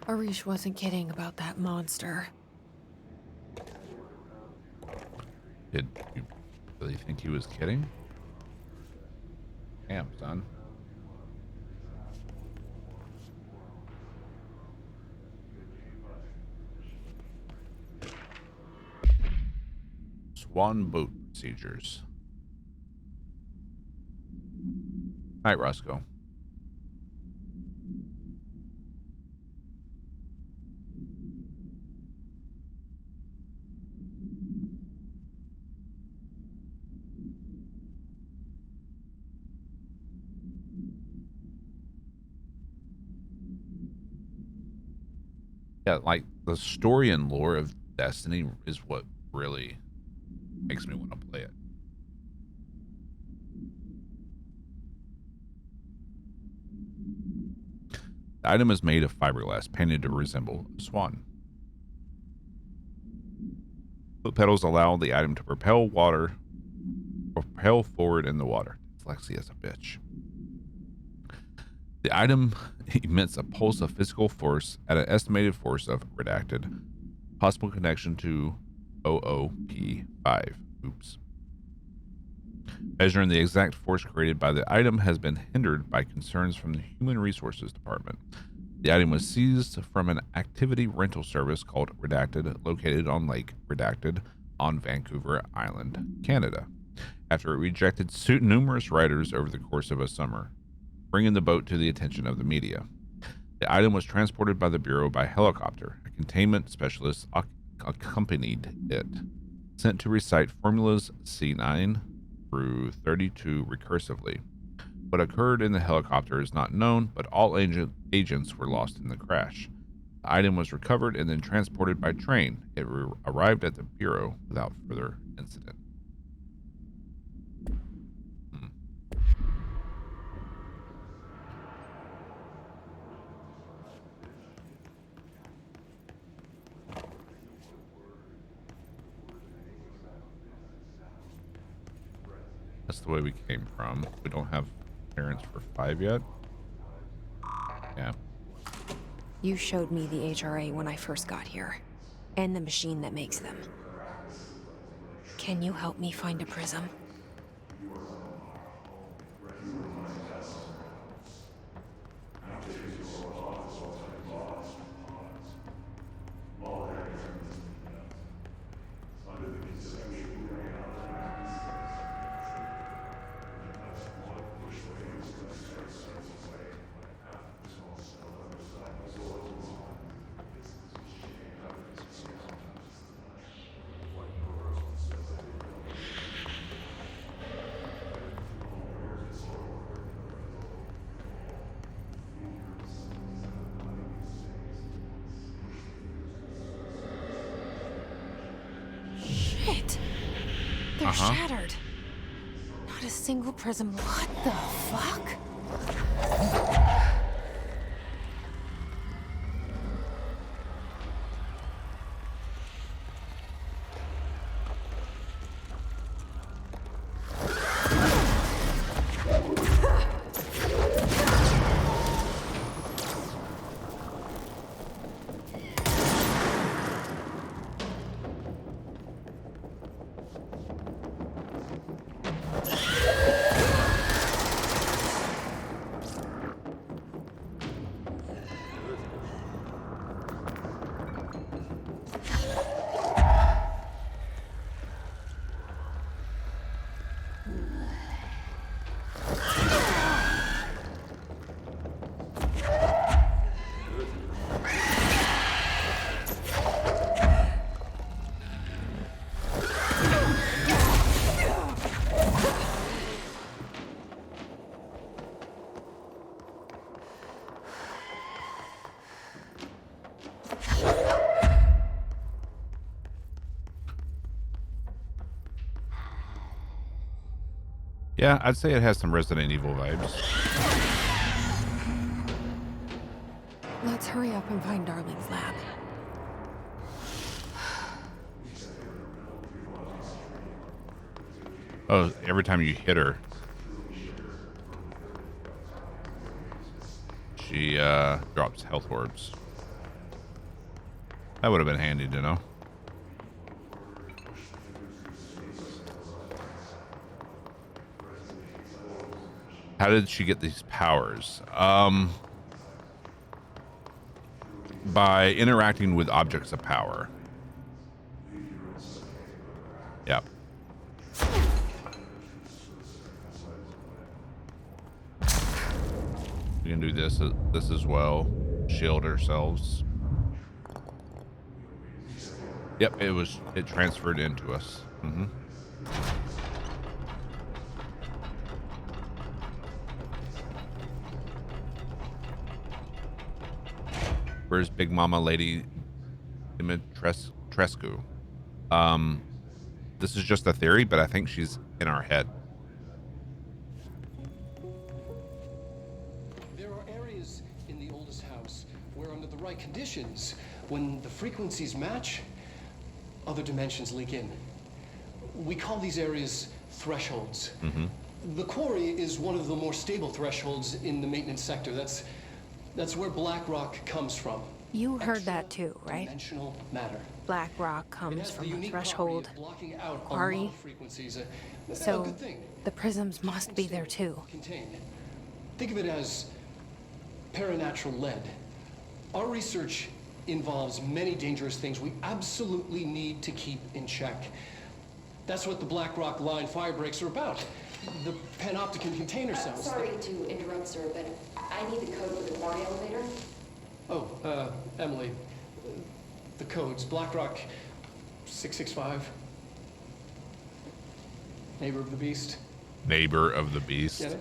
Speaker 6: Arish wasn't kidding about that monster.
Speaker 1: Did you really think he was kidding? Damn, son. Swan boat procedures. All right, Roscoe. Yeah, like the story and lore of Destiny is what really makes me want to play it. The item is made of fiberglass painted to resemble a swan. Foot pedals allow the item to propel forward in the water. Flexy as a bitch. The item emits a pulse of physical force at an estimated force of redacted. Possible connection to OOP5. Oops. Measuring the exact force created by the item has been hindered by concerns from the Human Resources Department. The item was seized from an activity rental service called Redacted, located on Lake Redacted on Vancouver Island, Canada, after it rejected numerous riders over the course of a summer, bringing the boat to the attention of the media. The item was transported by the Bureau by helicopter. A containment specialist accompanied it, sent to recite formulas C9 through 32 recursively. What occurred in the helicopter is not known, but all agents were lost in the crash. The item was recovered and then transported by train. It arrived at the Bureau without further incident. That's the way we came from. We don't have clearance for 5 yet. Yeah.
Speaker 6: You showed me the HRA when I first got here, and the machine that makes them. Can you help me find a prism? They're shattered. Not a single prism. What the fuck?
Speaker 1: Yeah, I'd say it has some Resident Evil vibes.
Speaker 6: Let's hurry up and find Darling's lab.
Speaker 1: Oh, every time you hit her, she drops health orbs. That would have been handy to know. How did she get these powers? By interacting with objects of power. Yep. We can do this as well. Shield ourselves. Yep, it transferred into us. Mm-hmm. Where's Big Mama Lady Dimitrescu? This is just a theory, but I think she's in our head.
Speaker 7: There are areas in the oldest house, where under the right conditions, when the frequencies match, other dimensions leak in. We call these areas thresholds. The quarry is one of the more stable thresholds in the maintenance sector. That's where Blackrock comes from.
Speaker 6: You heard that too, right?
Speaker 7: Dimensional matter.
Speaker 6: Blackrock comes from a threshold,
Speaker 7: blocking out
Speaker 6: quarry.
Speaker 7: a lot of frequencies. A
Speaker 6: So
Speaker 7: good thing.
Speaker 6: the prisms must be there too.
Speaker 7: Contained. Think of it as paranatural lead. Our research involves many dangerous things we absolutely need to keep in check. That's what the Blackrock line fire breaks are about. The panopticon container cells.
Speaker 10: Sorry to interrupt, sir, but I need the code for the quarry elevator.
Speaker 7: Oh, Emily. The codes. Blackrock 665. Neighbor of the Beast.
Speaker 1: Neighbor of the Beast.
Speaker 7: Get it?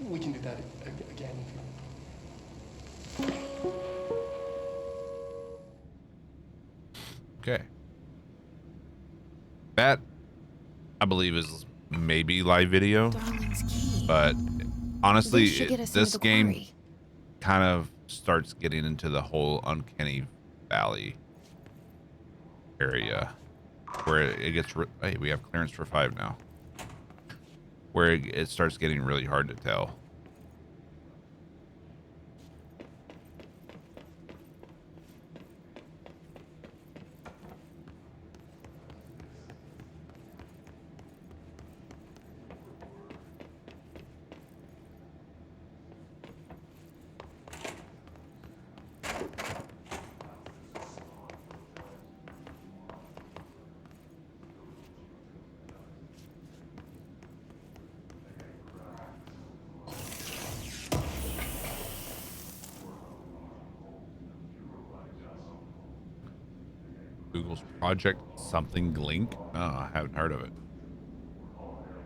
Speaker 7: We can do that again if you...
Speaker 1: Okay. That, I believe, is maybe live video, but honestly, this game kind of starts getting into the whole Uncanny Valley area where it gets, hey, we have clearance for 5 now, where it starts getting really hard to tell. Google's Project something link. Oh, I haven't heard of it.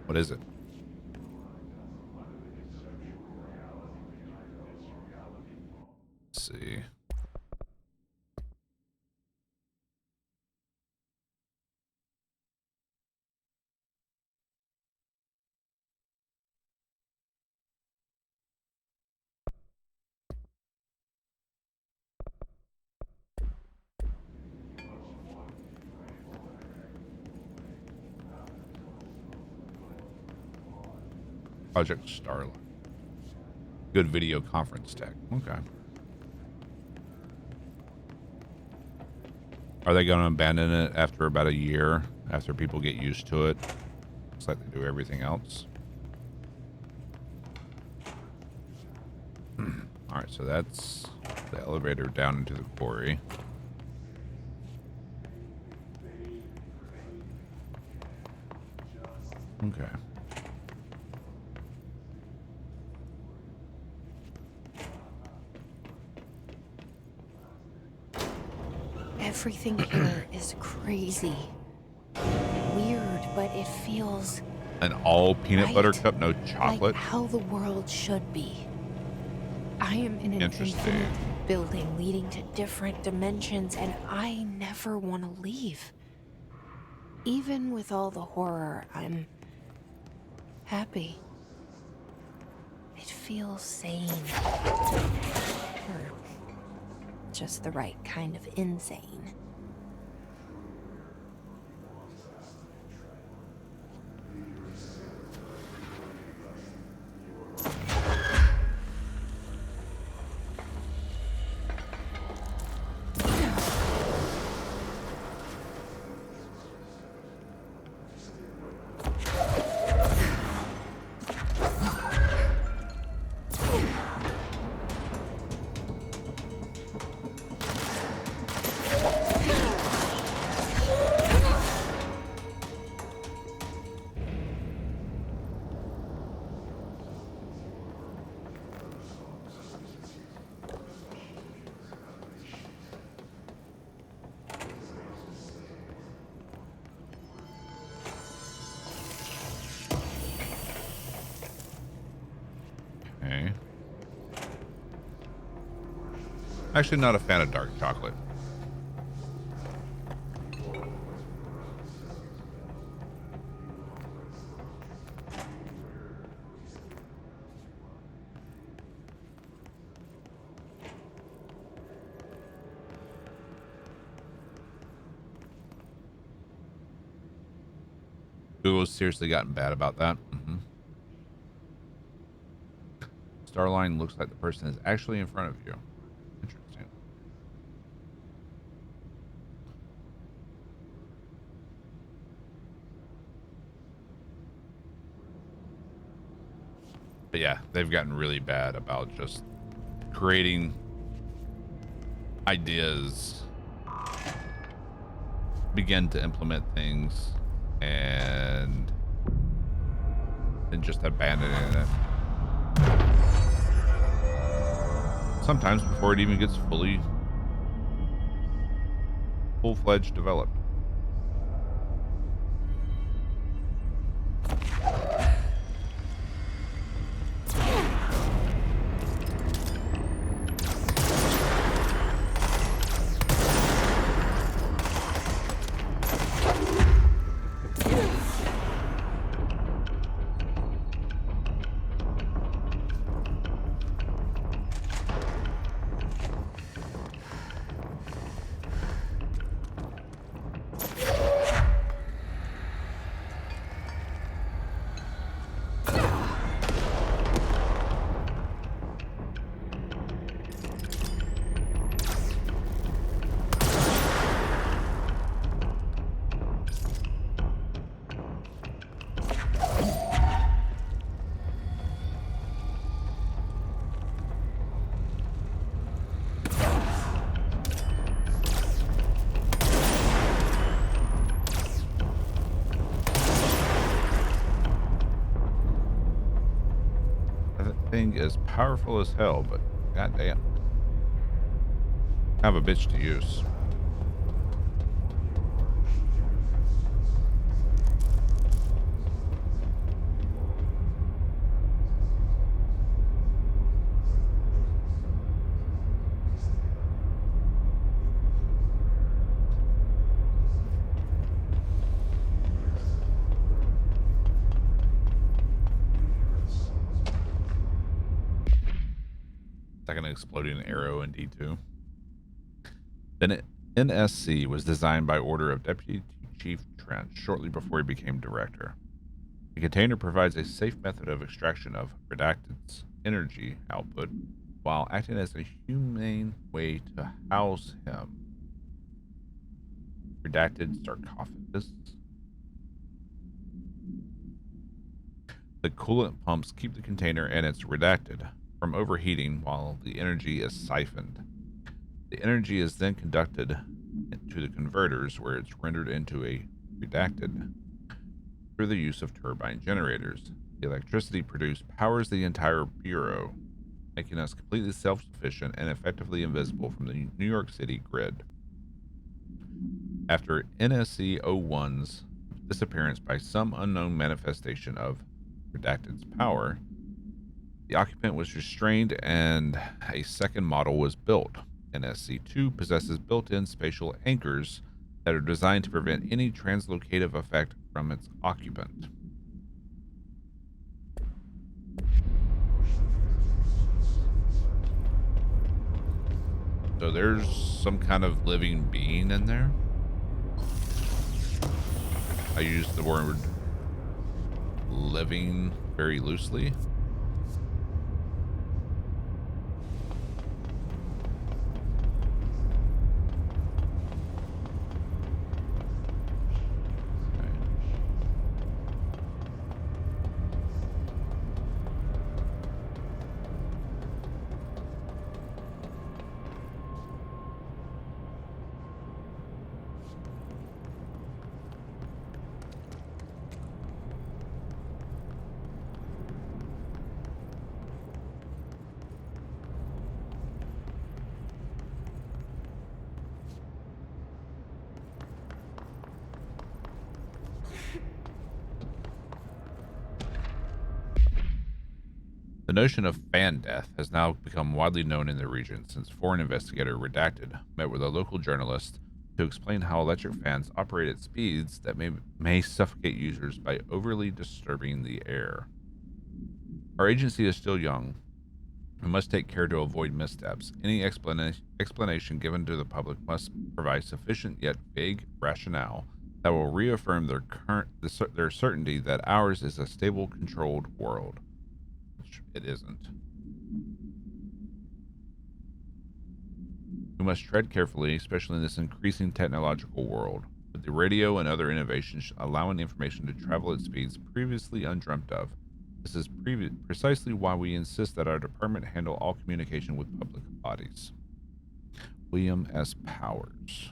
Speaker 1: What is it? Let's see. Project Starlight. Good video conference tech. Okay. Are they going to abandon it after about a year, after people get used to it? Looks like they do everything else. All right, so that's the elevator down into the quarry. Okay.
Speaker 6: Everything here is crazy. Weird, but it feels
Speaker 1: An all peanut butter
Speaker 6: right,
Speaker 1: cup, no chocolate.
Speaker 6: like how the world should be. I am in an
Speaker 1: Interesting.
Speaker 6: infinite building leading to different dimensions, and I never want to leave. Even with all the horror, I'm happy. It feels sane. Or just the right kind of insane.
Speaker 1: Okay. Actually, not a fan of dark chocolate. Google's seriously gotten bad about that. Starline looks like the person is actually in front of you. Interesting. But yeah, they've gotten really bad about just creating ideas, begin to implement things, and just abandoning it. Sometimes before it even gets full-fledged developed. Is powerful as hell, but goddamn, kind of a bitch to use. Like an exploding arrow in D2. Then NSC was designed by order of Deputy Chief Trent shortly before he became director. The container provides a safe method of extraction of Redacted's energy output while acting as a humane way to house him. Redacted sarcophagus. The coolant pumps keep the container and its Redacted from overheating while the energy is siphoned. The energy is then conducted to the converters where it's rendered into a Redacted through the use of turbine generators. The electricity produced powers the entire bureau, making us completely self-sufficient and effectively invisible from the New York City grid. After NSC 01's disappearance by some unknown manifestation of Redacted's power, the occupant was restrained and a second model was built. NSC-2 possesses built-in spatial anchors that are designed to prevent any translocative effect from its occupant. So there's some kind of living being in there. I use the word living very loosely. The notion of fan death has now become widely known in the region since foreign investigator Redacted met with a local journalist to explain how electric fans operate at speeds that may suffocate users by overly disturbing the air. Our agency is still young and must take care to avoid missteps. Any explanation given to the public must provide sufficient yet vague rationale that will reaffirm their certainty that ours is a stable, controlled world, which it isn't. We must tread carefully, especially in this increasing technological world, with the radio and other innovations allowing information to travel at speeds previously undreamt of. This is precisely why we insist that our department handle all communication with public bodies. William S. Powers.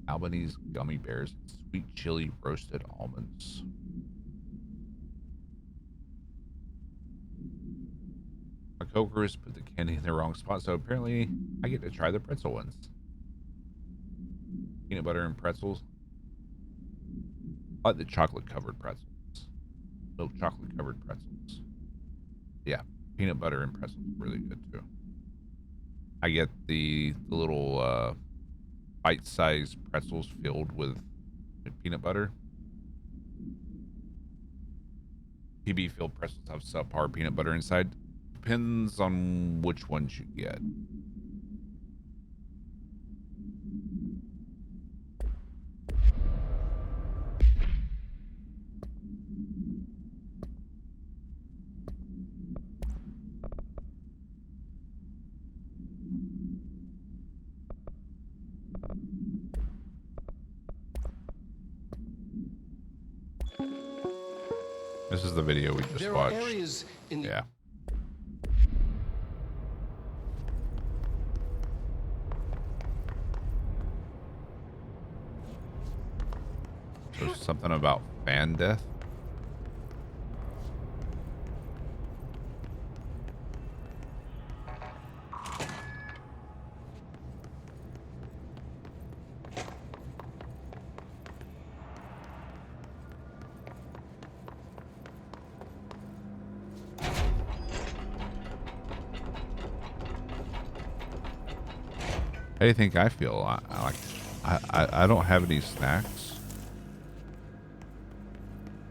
Speaker 1: Albanese gummy bears and sweet chili roasted almonds. My coworkers put the candy in the wrong spot, so apparently I get to try the pretzel ones. Peanut butter and pretzels. I like the chocolate covered pretzels. Milk chocolate covered pretzels. Yeah, peanut butter and pretzels are really good too. I get the little bite-sized pretzels filled with peanut butter. PB filled pretzels have subpar peanut butter inside. Depends on which ones you get. This is the video we just watched.
Speaker 7: Areas in the
Speaker 1: yeah. So something about fan death? How do you think I feel? I don't have any snacks.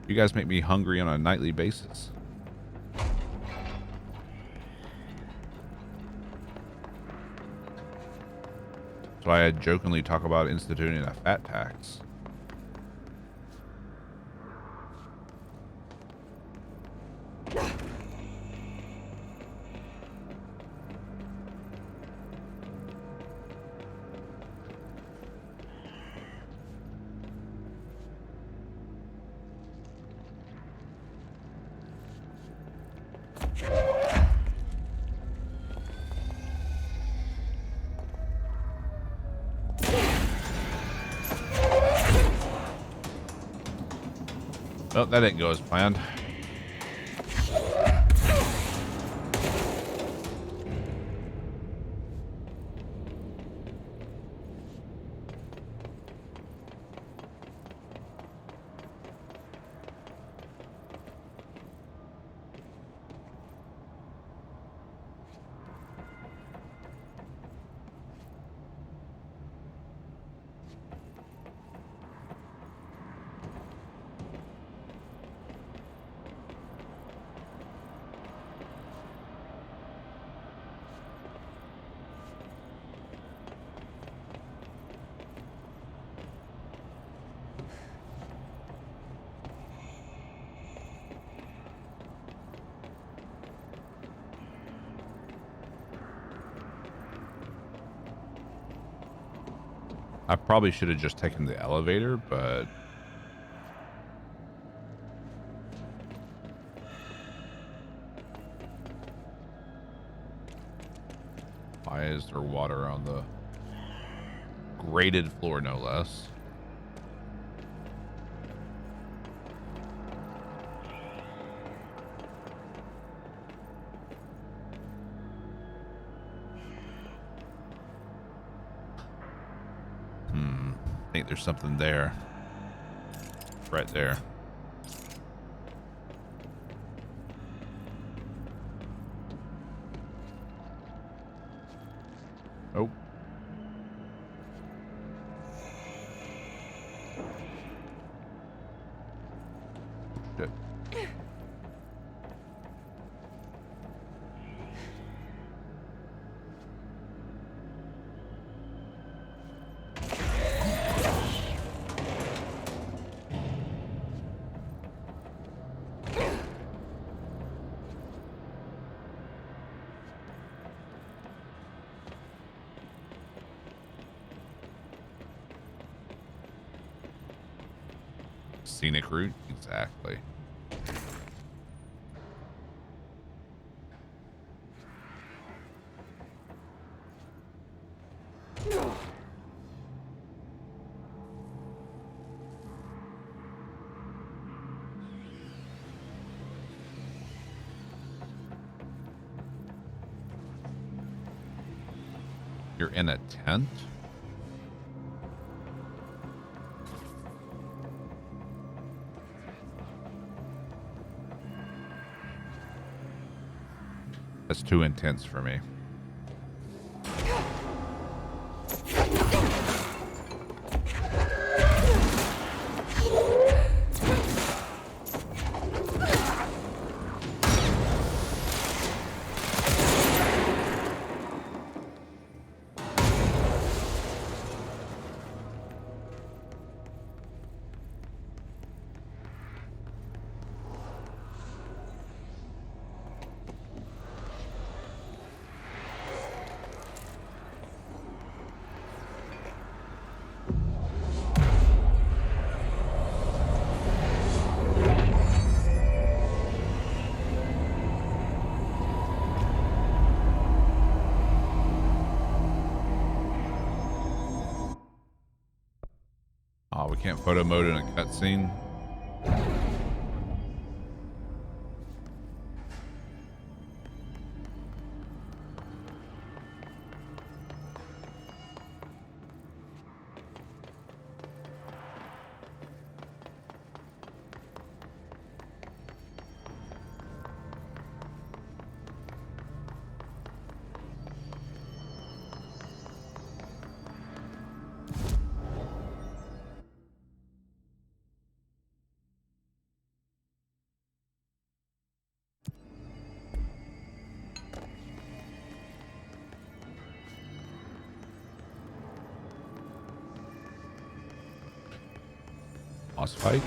Speaker 1: You guys make me hungry on a nightly basis. So I jokingly talk about instituting a fat tax. Well, that didn't go as planned. I probably should have just taken the elevator, but why is there water on the graded floor, no less? I think there's something there. Right there. Oh. Shit. scenic route? Exactly. You're in a tent? That's too intense for me. Oh, we can't photo mode in a cutscene. Boss fight.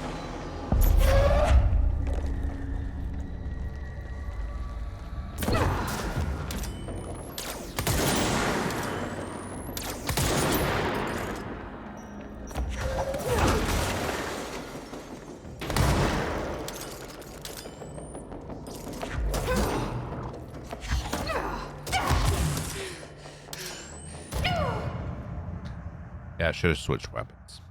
Speaker 1: Yeah, I should have switched weapons.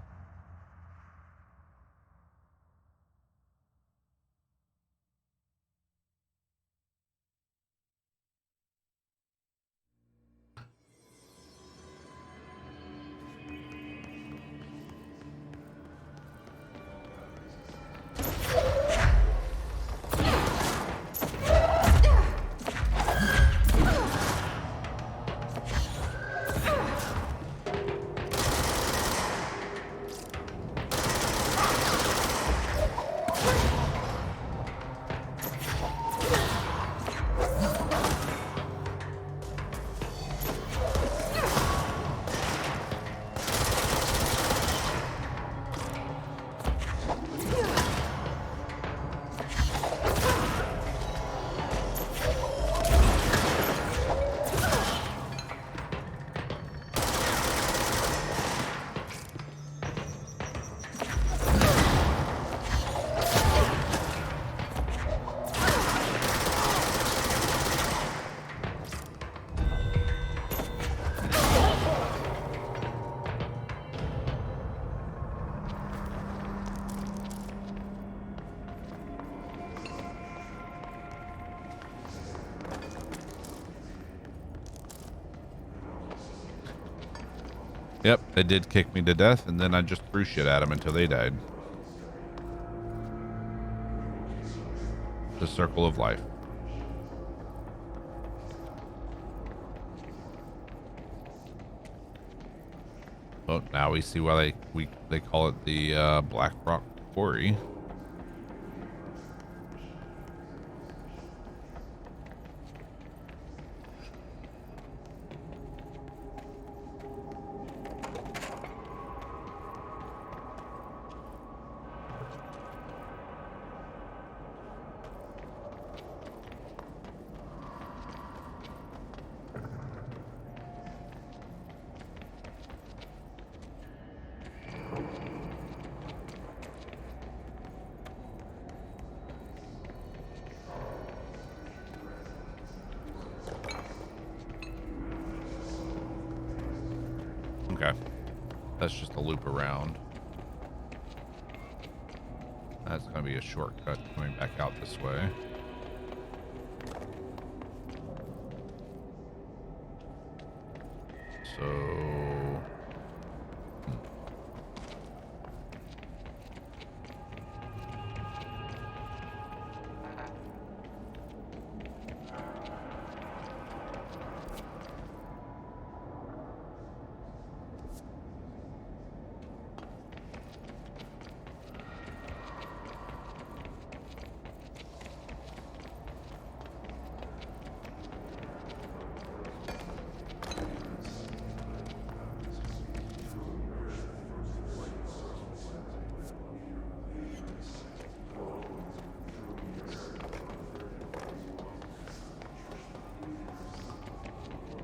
Speaker 1: Yep, they did kick me to death, and then I just threw shit at them until they died. The circle of life. Well, now we see why they call it the Blackrock Quarry. Okay. That's just a loop around. That's going to be a shortcut coming back out this way. So...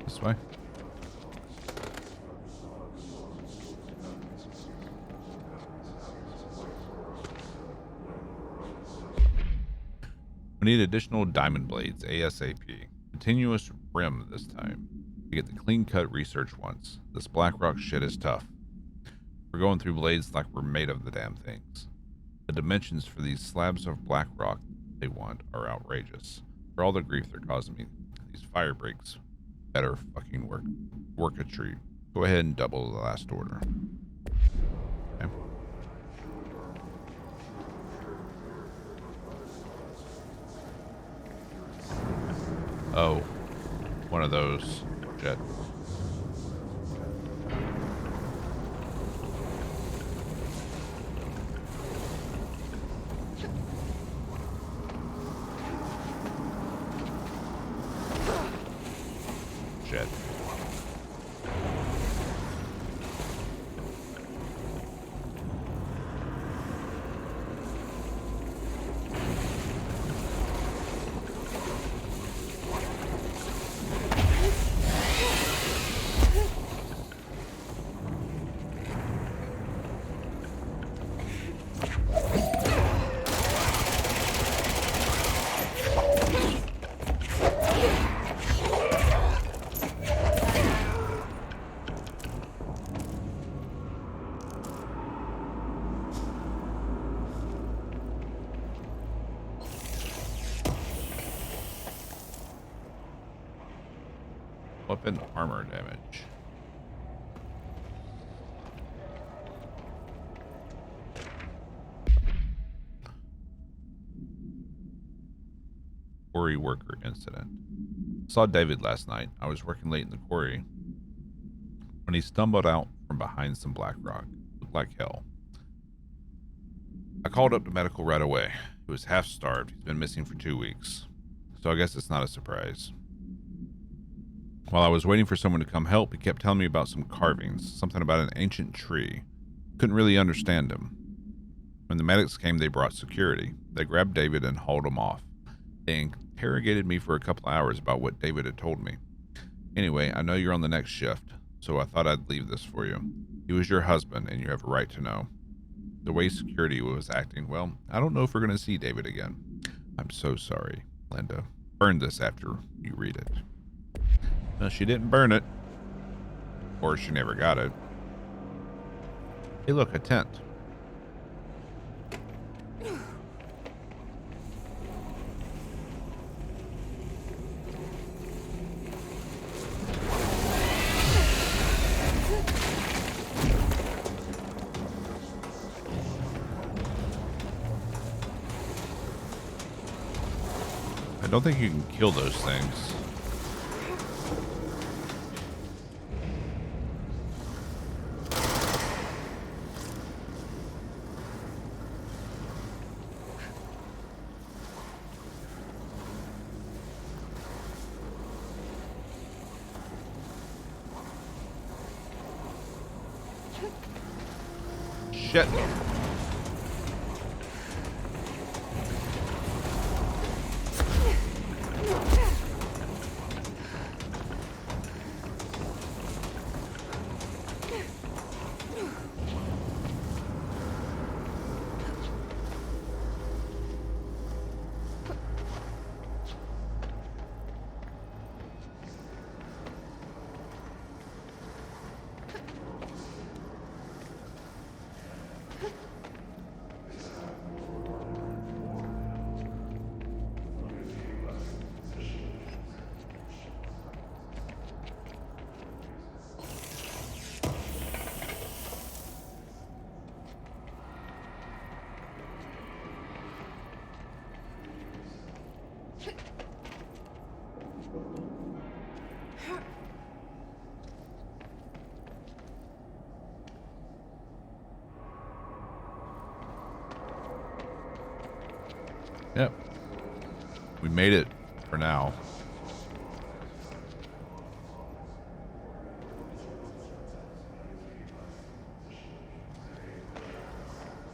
Speaker 1: This way. We need additional diamond blades ASAP. Continuous rim this time. We get the clean cut research once. This Blackrock shit is tough. We're going through blades like we're made of the damn things. The dimensions for these slabs of Blackrock they want are outrageous. For all the grief they're causing me, these fire breaks better fucking work a treat. Go ahead and double the last order. Okay. Oh, one of those. Jet. Jet. Weapon armor damage. Quarry worker incident. Saw David last night. I was working late in the quarry when he stumbled out from behind some Blackrock. Looked like hell. I called up the medical right away. He was half starved. He's been missing for 2 weeks. So I guess it's not a surprise. While I was waiting for someone to come help, he kept telling me about some carvings, something about an ancient tree. Couldn't really understand him. When the medics came, they brought security. They grabbed David and hauled him off. They interrogated me for a couple hours about what David had told me. Anyway, I know you're on the next shift, so I thought I'd leave this for you. He was your husband, and you have a right to know. The way security was acting, well, I don't know if we're going to see David again. I'm so sorry, Linda. Burn this after you read it. No, she didn't burn it. Or she never got it. Hey, look, a tent. I don't think you can kill those things. Shit. Yep. We made it for now.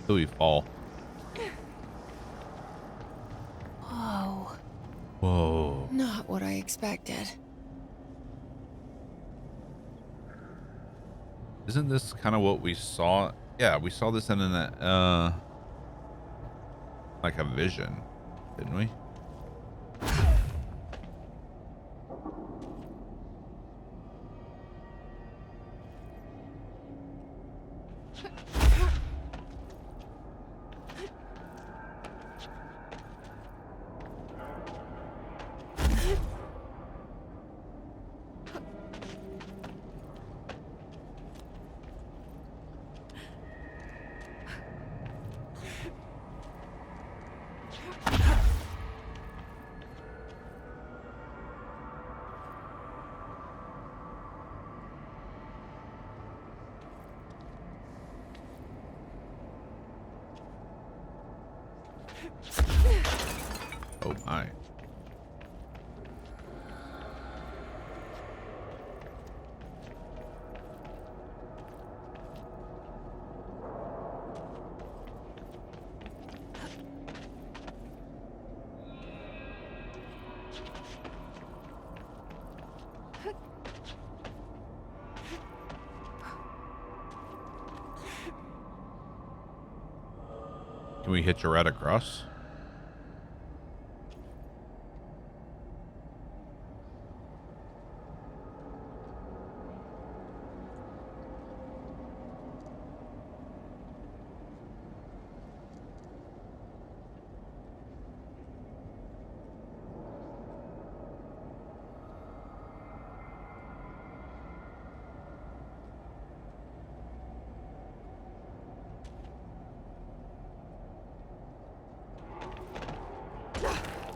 Speaker 1: Till we fall.
Speaker 6: Whoa.
Speaker 1: Whoa.
Speaker 6: Not what I expected.
Speaker 1: Isn't this kind of what we saw? Yeah, we saw this in an like a vision, didn't we? Oh my. Can we hitch a rat across?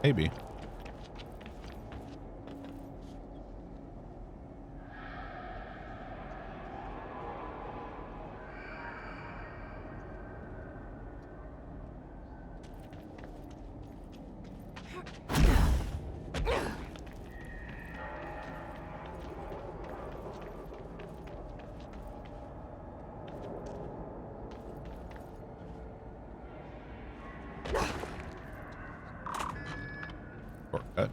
Speaker 1: Maybe. Shortcut.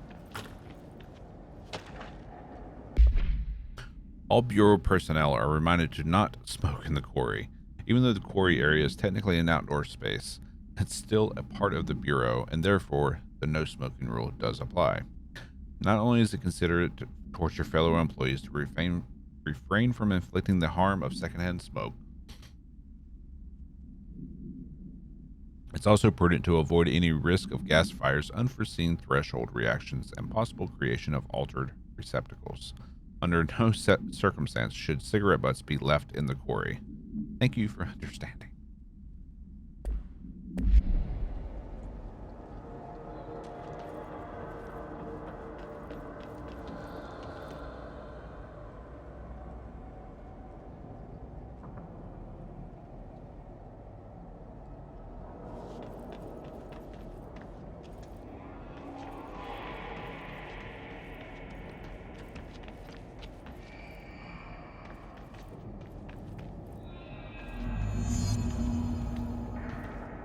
Speaker 1: All Bureau personnel are reminded to not smoke in the quarry. Even though the quarry area is technically an outdoor space, it's still a part of the Bureau, and therefore the no smoking rule does apply. Not only is it considered to torture fellow employees to refrain from inflicting the harm of secondhand smoke, it's also prudent to avoid any risk of gas fires, unforeseen threshold reactions, and possible creation of altered receptacles. Under no circumstance should cigarette butts be left in the quarry. Thank you for understanding.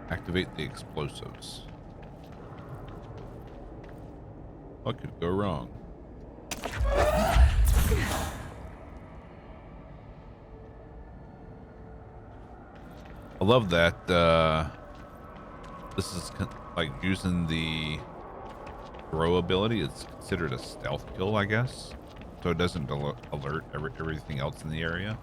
Speaker 1: Activate the explosives. What could go wrong? I love that this is like using the throw ability. It's considered a stealth kill, I guess, so it doesn't alert everything else in the area.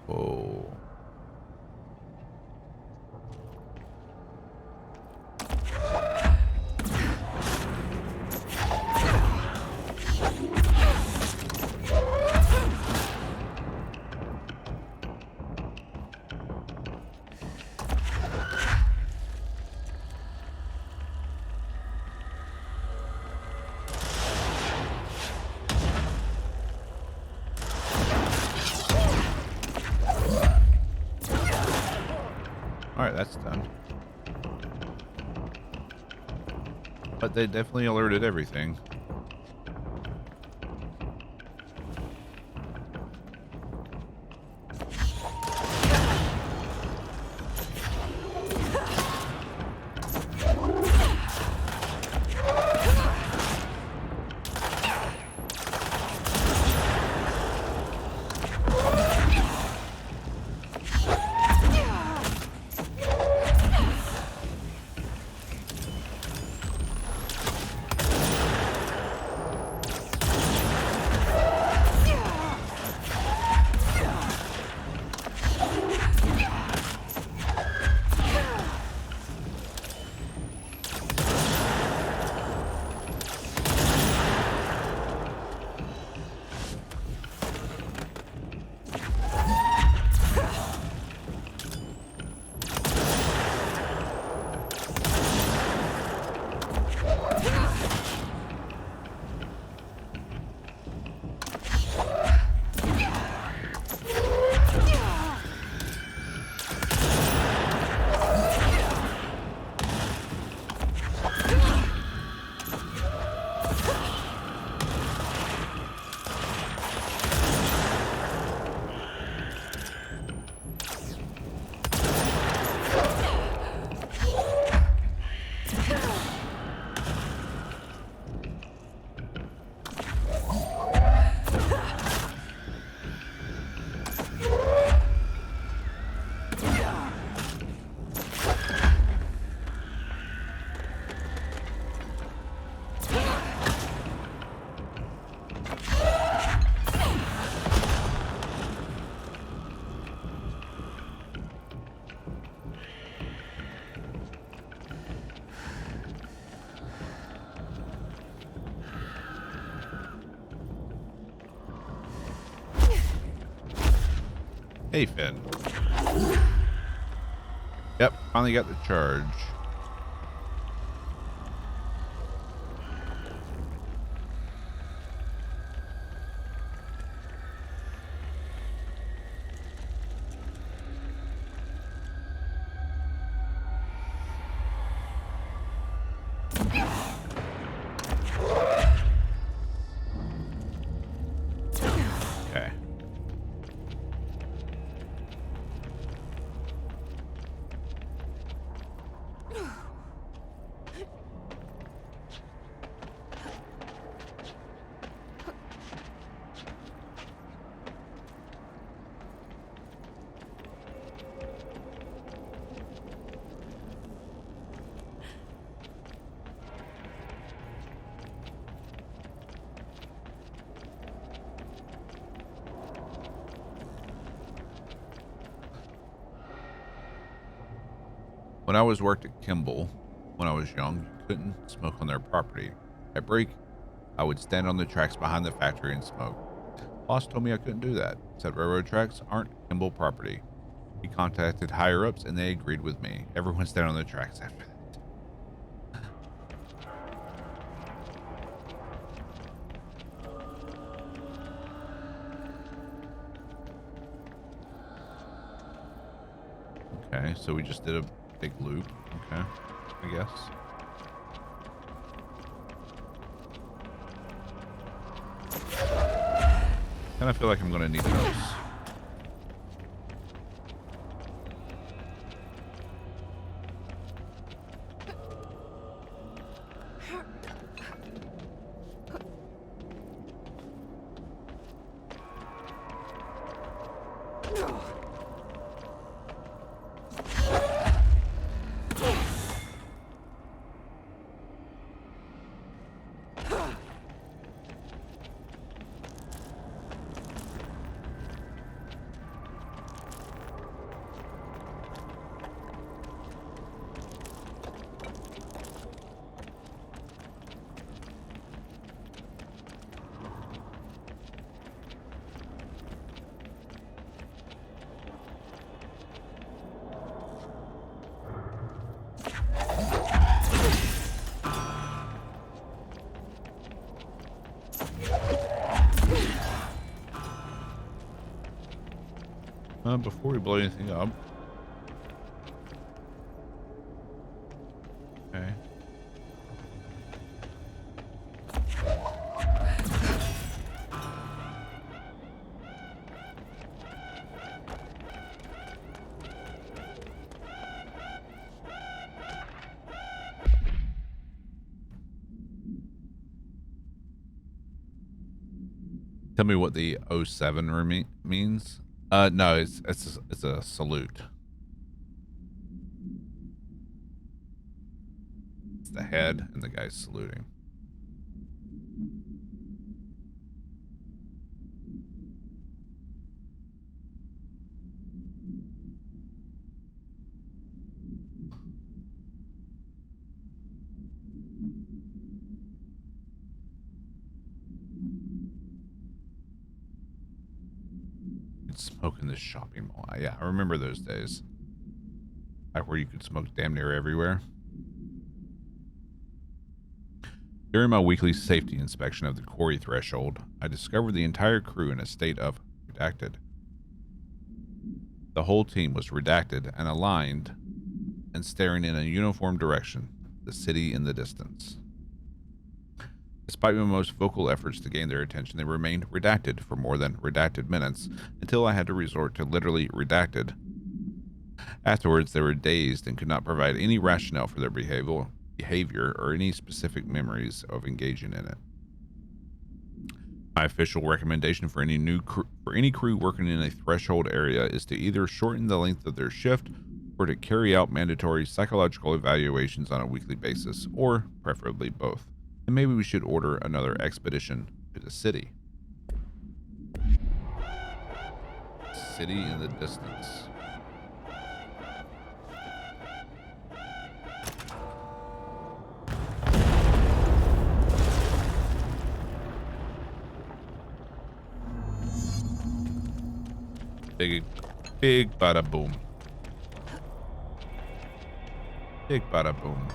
Speaker 1: Whoa. Alright, that's done. But they definitely alerted everything. Hey, Finn. Yep, finally got the charge. Okay. When I worked at Kimball, when I was young, you couldn't smoke on their property. At break, I would stand on the tracks behind the factory and smoke. Boss told me I couldn't do that, said railroad tracks aren't Kimball property. He contacted higher-ups and they agreed with me. Everyone stand on the tracks after that. Okay, so we just did a big loop. Okay, I guess. And I feel like I'm gonna need those. Before we blow anything up, Tell me what the 07 means. No, it's a salute. It's the head and the guy's saluting. Smoke in this shopping mall. Yeah, I remember those days. Back where you could smoke damn near everywhere. During my weekly safety inspection of the quarry threshold, I discovered the entire crew in a state of redacted. The whole team was redacted and aligned and staring in a uniform direction, the city in the distance. Despite my most vocal efforts to gain their attention, they remained redacted for more than redacted minutes until I had to resort to literally redacted. Afterwards, they were dazed and could not provide any rationale for their behavior or any specific memories of engaging in it. My official recommendation for any crew working in a threshold area is to either shorten the length of their shift or to carry out mandatory psychological evaluations on a weekly basis, or preferably both. And maybe we should order another expedition to the city. City in the distance. Big bada boom. Big bada boom.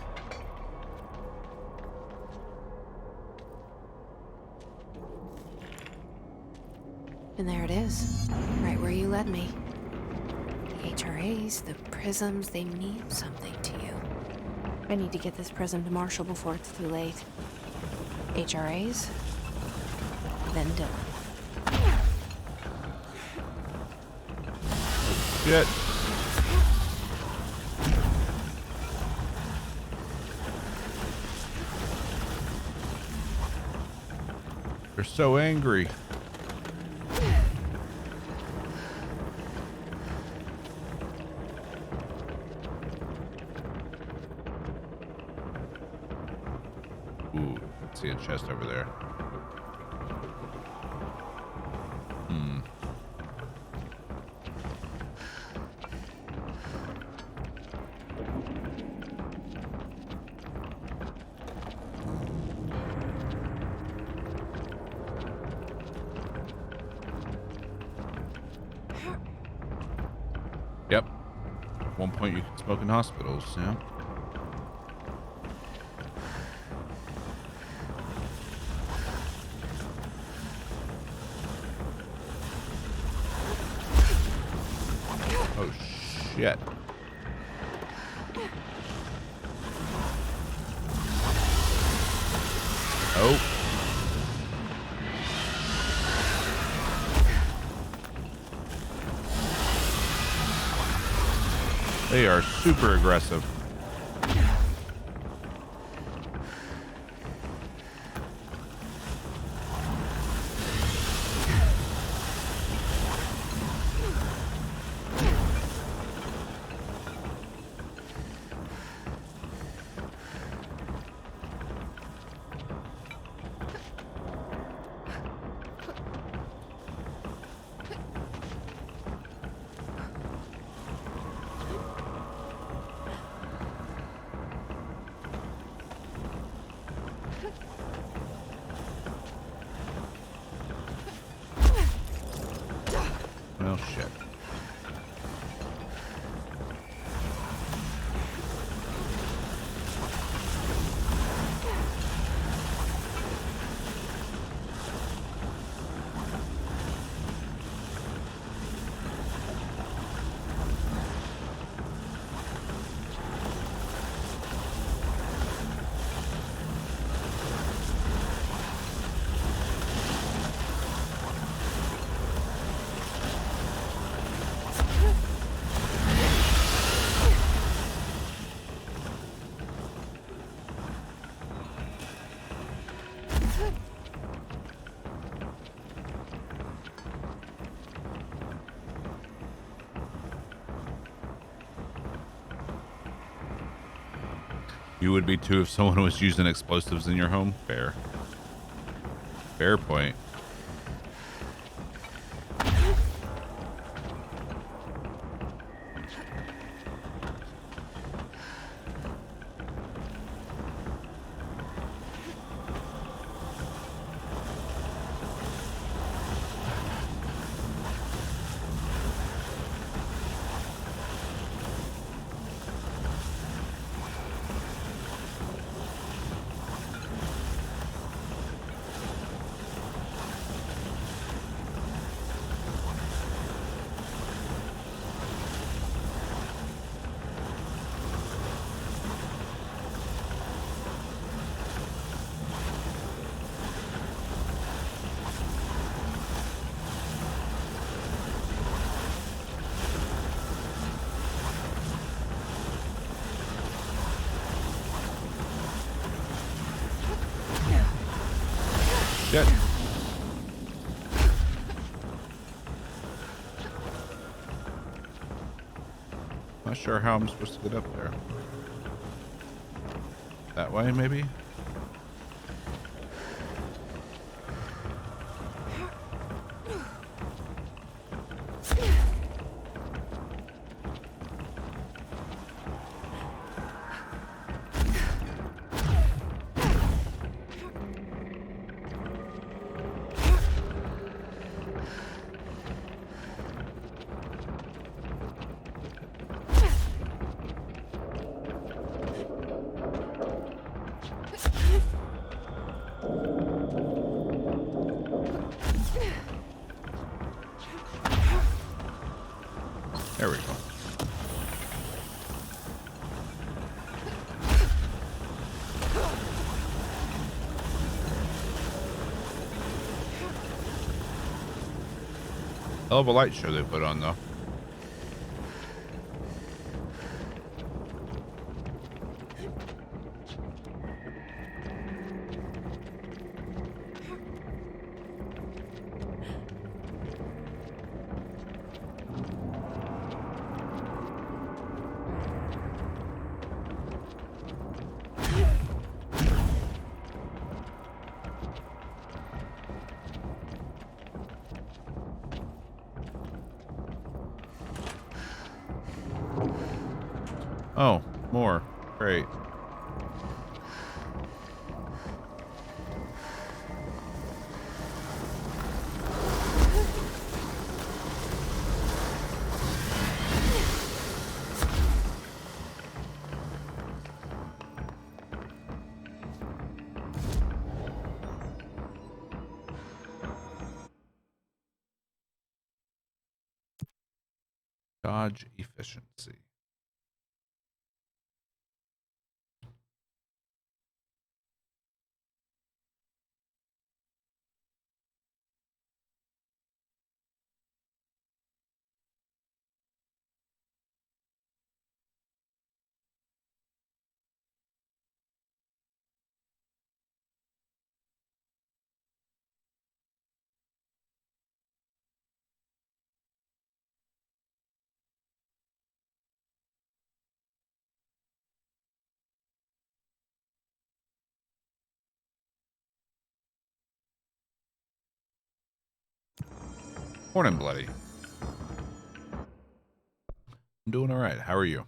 Speaker 6: And there it is, right where you led me. The HRAs, the prisms, they mean something to you. I need to get this prism to Marshall before it's too late. HRAs, then Dylan.
Speaker 1: Shit. They're so angry. Ooh, let's see a chest over there. Yep. At one point you could smoke in hospitals, yeah. Oh shit. Oh. They are super aggressive. Well, shit. You would be too if someone was using explosives in your home. Fair. Fair point. Shit. Not sure how I'm supposed to get up there. That way, maybe? There we go. Hell of a light show they put on, though. Oh, more. Great. Dodge efficiency. Morning, Bloody. I'm doing all right. How are you?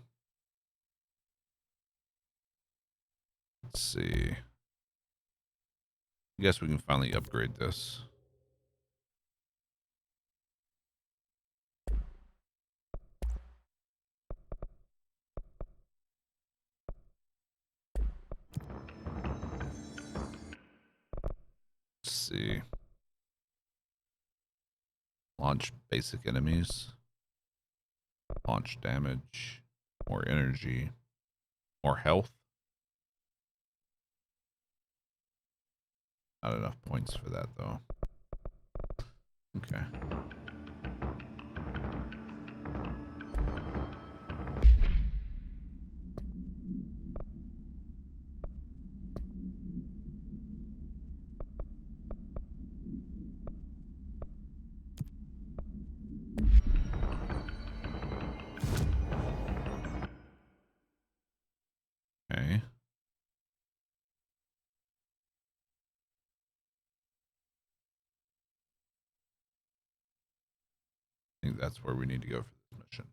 Speaker 1: Let's see. I guess we can finally upgrade this. Let's see. Launch basic enemies. Launch damage. More energy. More health. Not enough points for that, though. Okay. Okay. think that's where we need to go for this mission.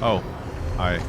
Speaker 1: Oh, hi.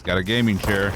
Speaker 1: Got a gaming chair.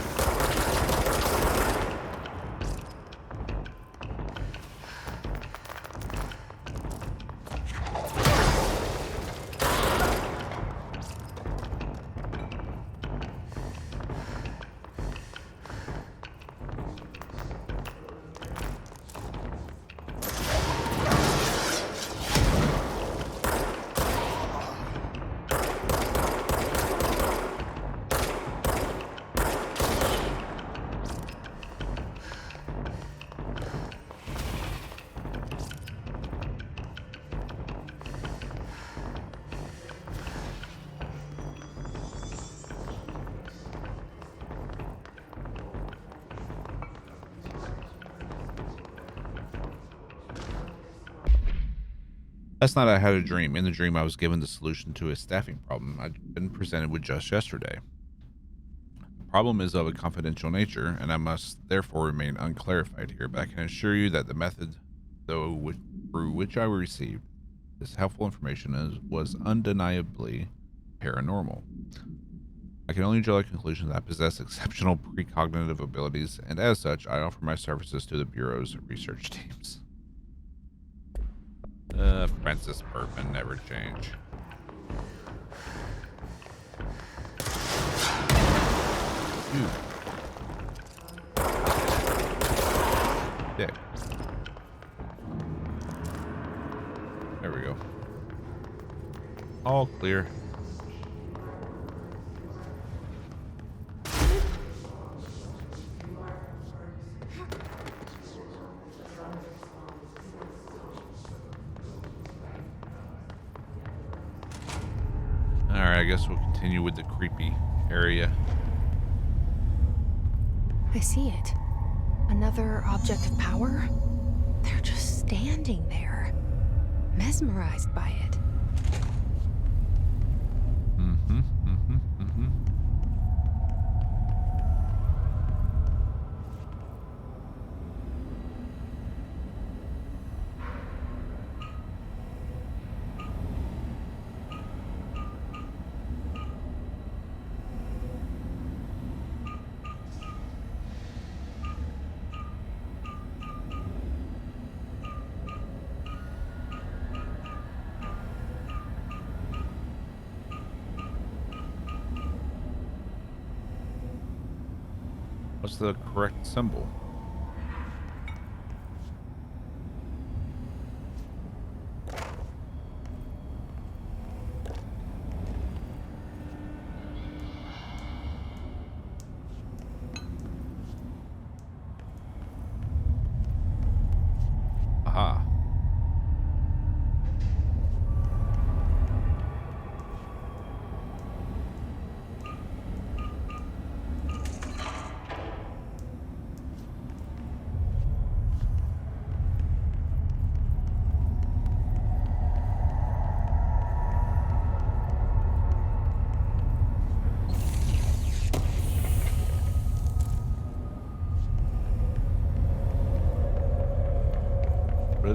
Speaker 1: Last night I had a dream. In the dream, I was given the solution to a staffing problem I'd been presented with just yesterday. The problem is of a confidential nature, and I must therefore remain unclarified here, but I can assure you that the method through which I received this helpful information was undeniably paranormal. I can only draw the conclusion that I possess exceptional precognitive abilities, and as such, I offer my services to the Bureau's research teams. Francis Bergman never change. Dude. Dick. There we go. All clear. Alright, I guess we'll continue with the creepy area.
Speaker 6: I see it. Another object of power? They're just standing there, mesmerized by it.
Speaker 1: What's the correct symbol?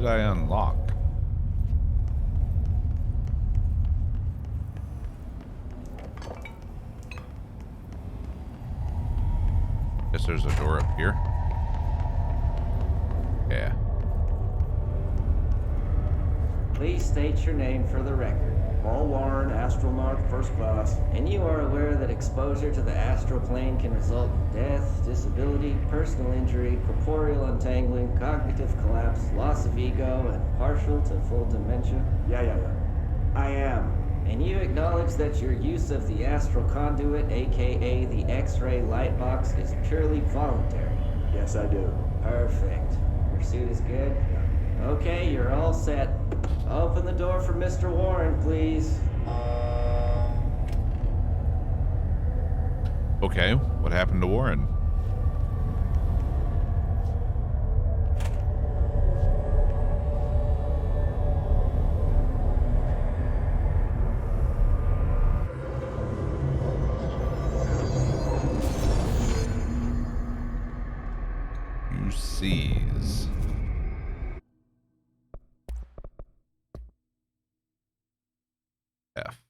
Speaker 1: did I unlock? Guess there's a door up here. Yeah.
Speaker 11: Please state your name for the record.
Speaker 3: Paul Warren, astronaut, first class.
Speaker 11: And you are aware that exposure to the astral plane can result in death, disability, personal injury, corporeal untangling, cognitive collapse, loss of ego, and partial to full dementia?
Speaker 3: Yeah. I am.
Speaker 11: And you acknowledge that your use of the astral conduit, aka the X-ray Lightbox, is purely voluntary?
Speaker 3: Yes, I do.
Speaker 11: Perfect. Your suit is good? Okay, you're all set. Open the door for Mr. Warren, please.
Speaker 1: Okay, what happened to Warren? You seize. F.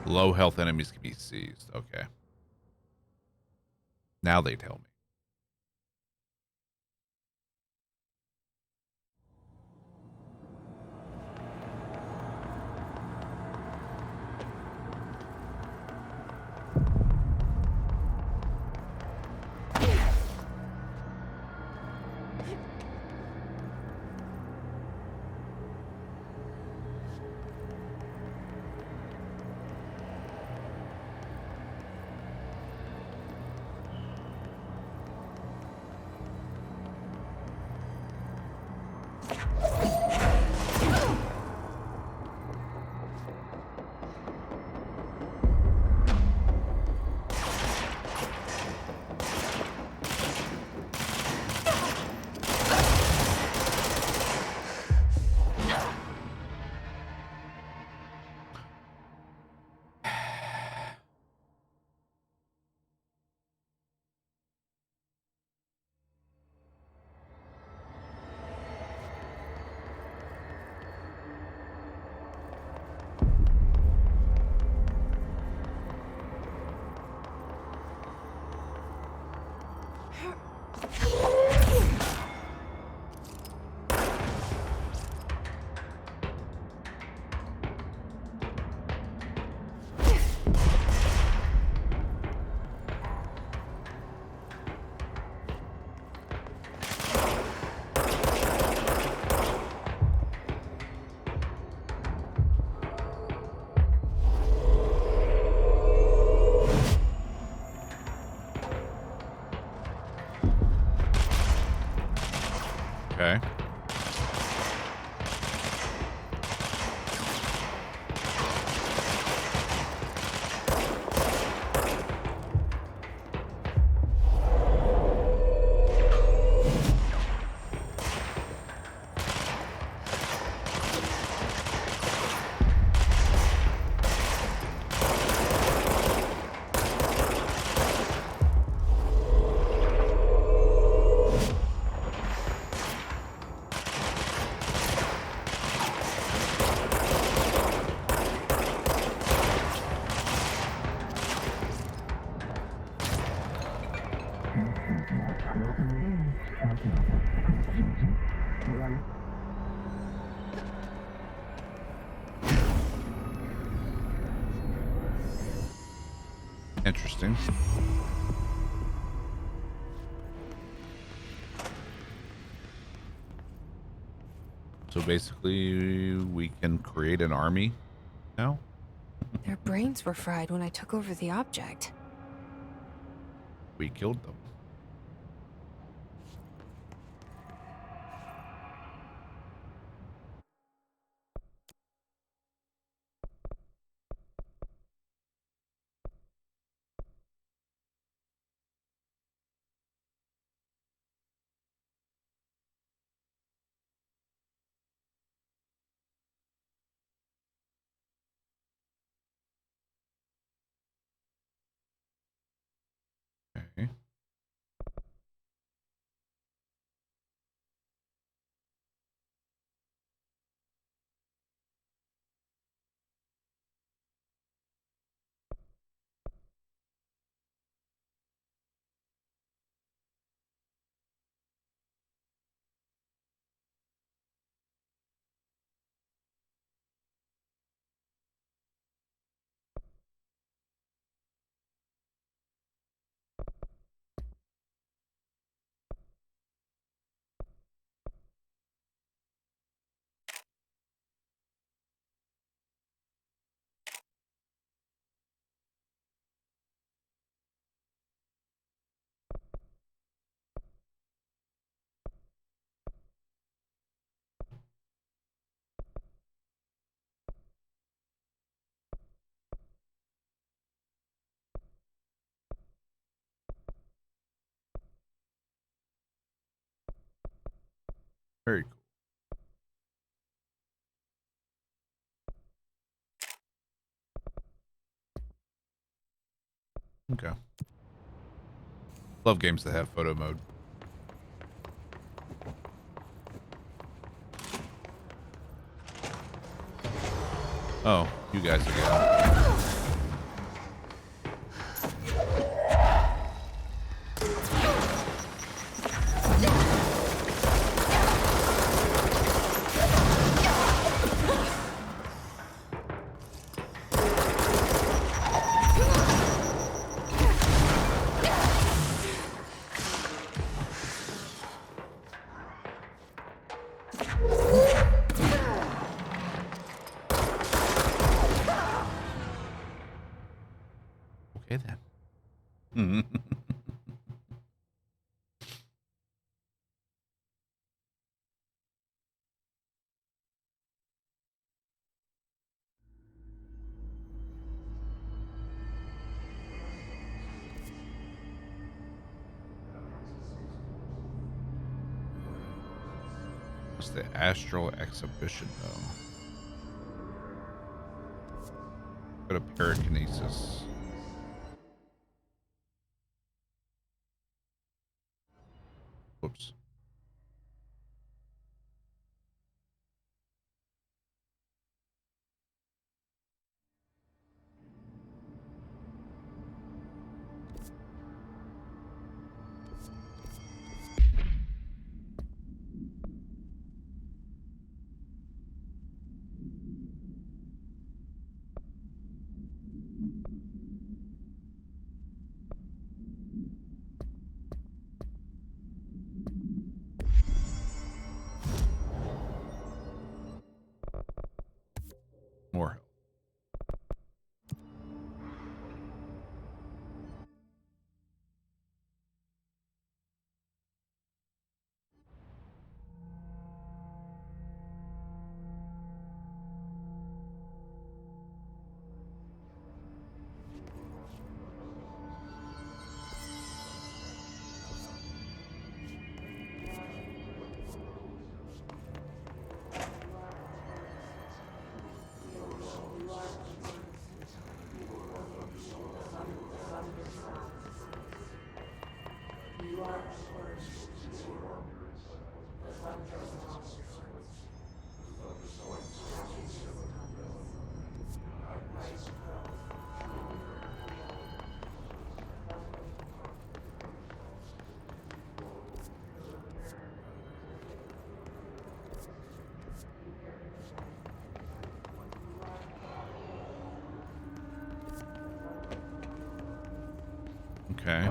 Speaker 1: Low health enemies can be seized. Okay. Now they tell me. Okay. Interesting. So basically, we can create an army now?
Speaker 6: Their brains were fried when I took over the object.
Speaker 1: We killed them. Very cool. Okay. Love games that have photo mode. Oh, you guys again. Okay then. What's the astral exhibition though? Go to pyrokinesis. Whoops. More. Okay.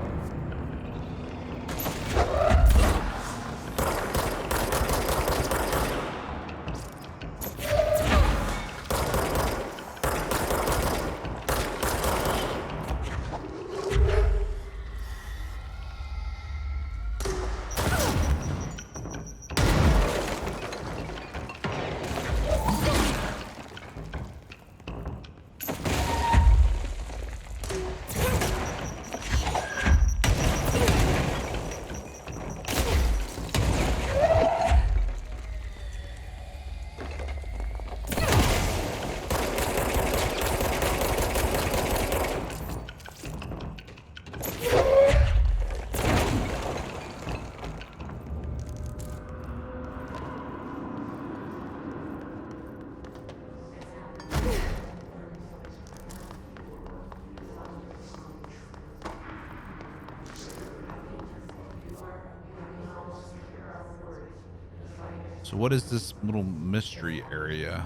Speaker 1: So what is this little mystery area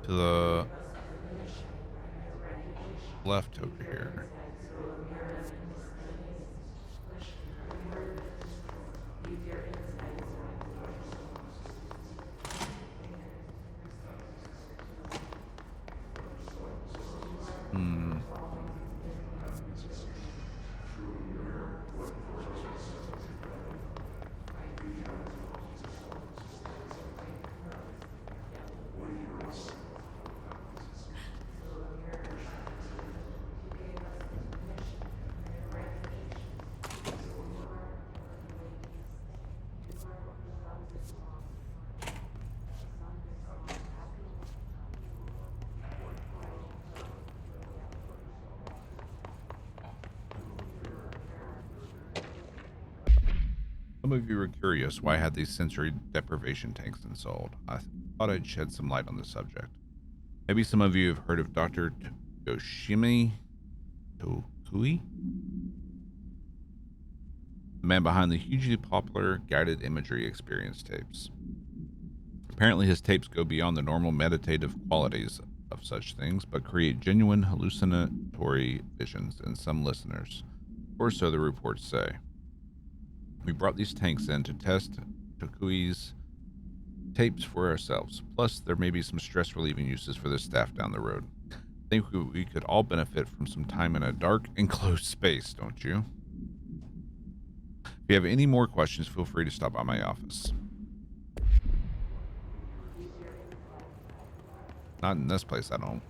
Speaker 1: to the left over here? Some of you are curious why I had these sensory deprivation tanks installed. I thought I'd shed some light on the subject. Maybe some of you have heard of Dr. Yoshimi Tokui, the man behind the hugely popular guided imagery experience tapes. Apparently his tapes go beyond the normal meditative qualities of such things, but create genuine hallucinatory visions in some listeners, or so the reports say. We brought these tanks in to test Tokui's tapes for ourselves. Plus, there may be some stress-relieving uses for the staff down the road. I think we could all benefit from some time in a dark, enclosed space, don't you? If you have any more questions, feel free to stop by my office. Not in this place, I don't.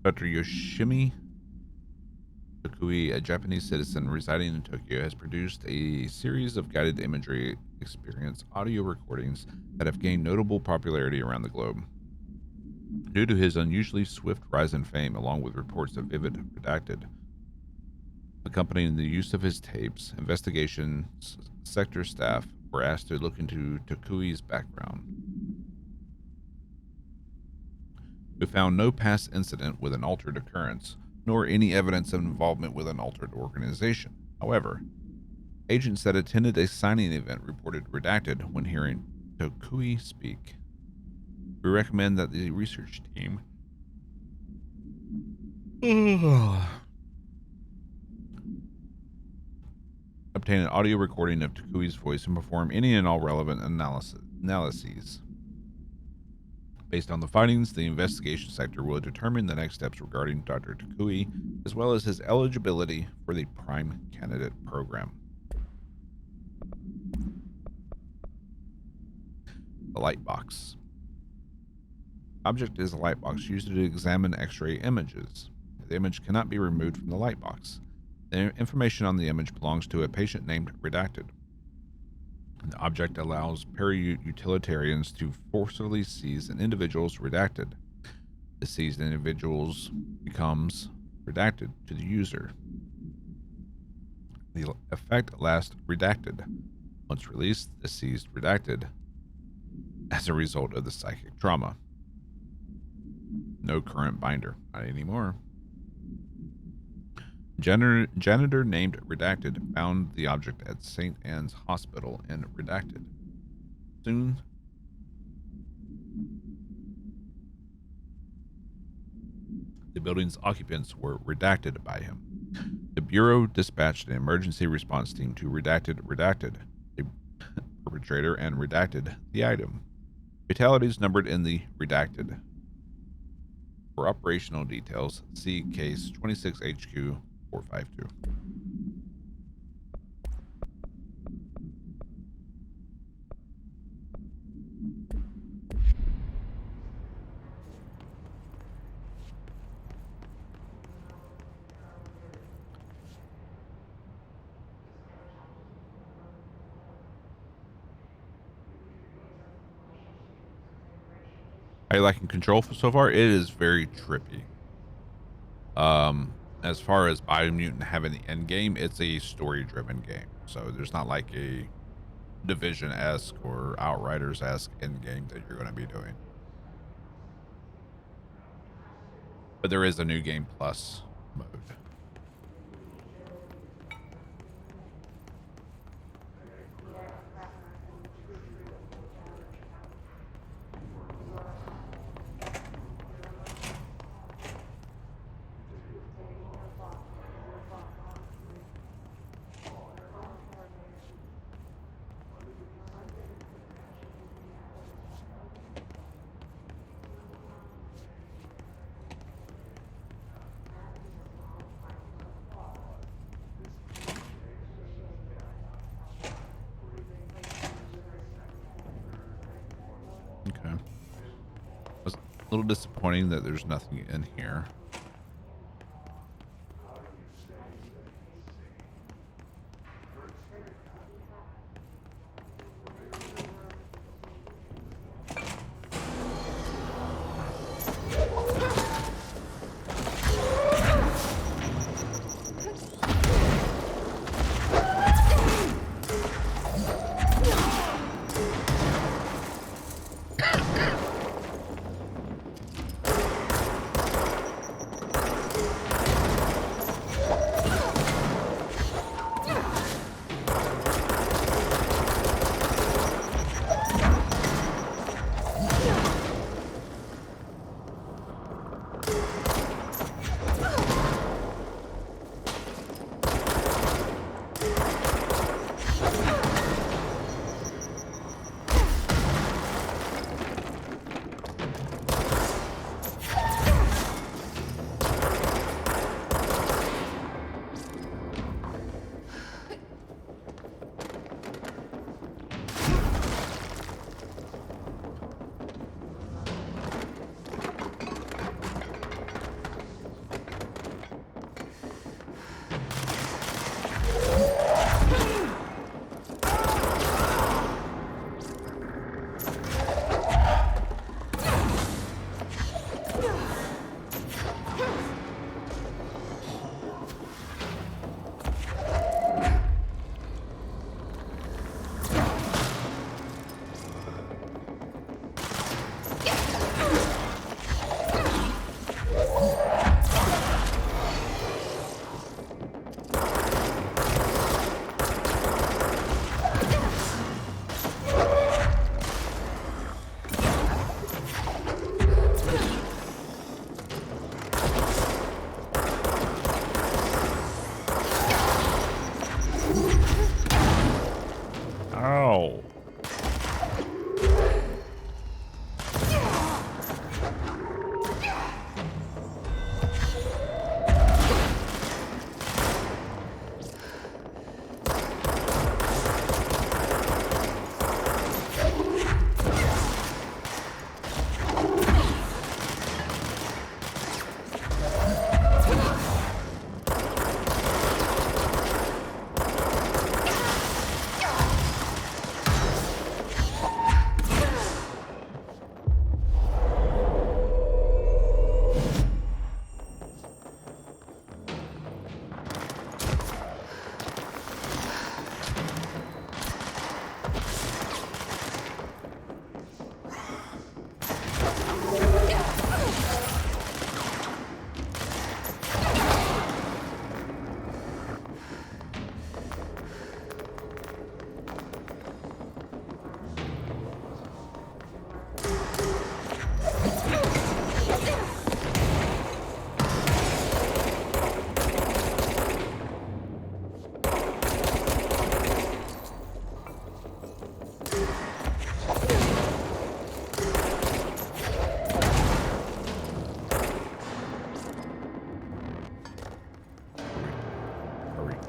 Speaker 1: Dr. Yoshimi Tokui, a Japanese citizen residing in Tokyo, has produced a series of guided imagery experience audio recordings that have gained notable popularity around the globe. Due to his unusually swift rise in fame, along with reports of vivid redacted accompanying the use of his tapes, investigations sector staff were asked to look into Tokui's background. We found no past incident with an altered occurrence, nor any evidence of involvement with an altered organization. However, agents that attended a signing event reported redacted when hearing Tokui speak. We recommend that the research team obtain an audio recording of Tokui's voice and perform any and all relevant analyses. Based on the findings, the investigation sector will determine the next steps regarding Dr. Tokui, as well as his eligibility for the Prime Candidate Program. The Lightbox Object is a lightbox used to examine X-ray images. The image cannot be removed from the lightbox. The information on the image belongs to a patient named Redacted. The object allows para-utilitarians to forcibly seize an individual's redacted. The seized individuals becomes redacted to the user. The effect lasts redacted. Once released, the seized redacted as a result of the psychic trauma. No current binder. Not anymore. Janitor named Redacted found the object at St. Anne's Hospital in Redacted. Soon, the building's occupants were redacted by him. The Bureau dispatched an emergency response team to Redacted, the perpetrator, and redacted the item. Fatalities numbered in the Redacted. For operational details, see Case 26HQ 452. Are you liking Control so far? It is very trippy. As far as Biomutant having the end game, it's a story-driven game. So there's not like a Division-esque or Outriders-esque end game that you're going to be doing. But there is a new game plus mode. Okay. It's a little disappointing that there's nothing in here.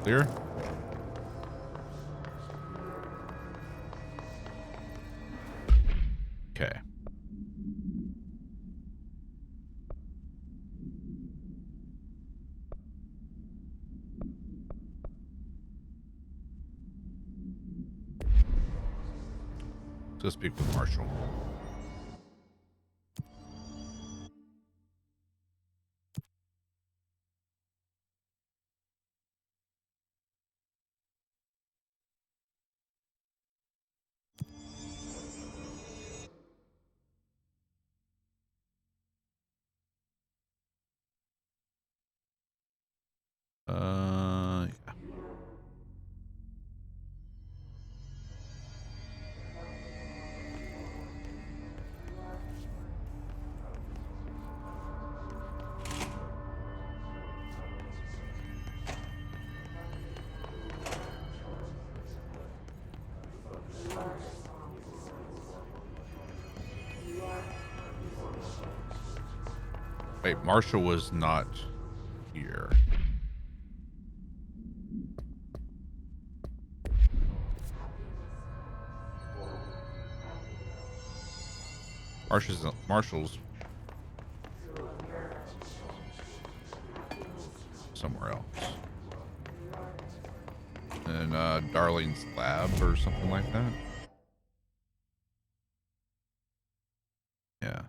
Speaker 1: Clear? Okay. Let's go speak with Marshall. Yeah. Wait, Marshall was not here. Marshall's somewhere else. In Darlene's lab or something like that. Yeah.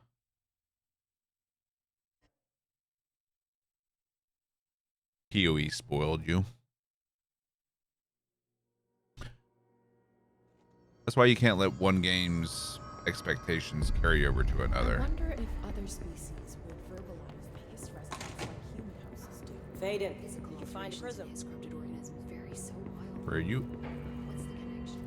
Speaker 1: PoE spoiled you. That's why you can't let one game's expectations carry over to another.
Speaker 4: I wonder if other species would verbalize the hiss resonance like human hosts do.
Speaker 9: Faden, did you find a prism?
Speaker 10: Scripted organisms vary so wildly.
Speaker 1: Where are you?
Speaker 10: What's the connection?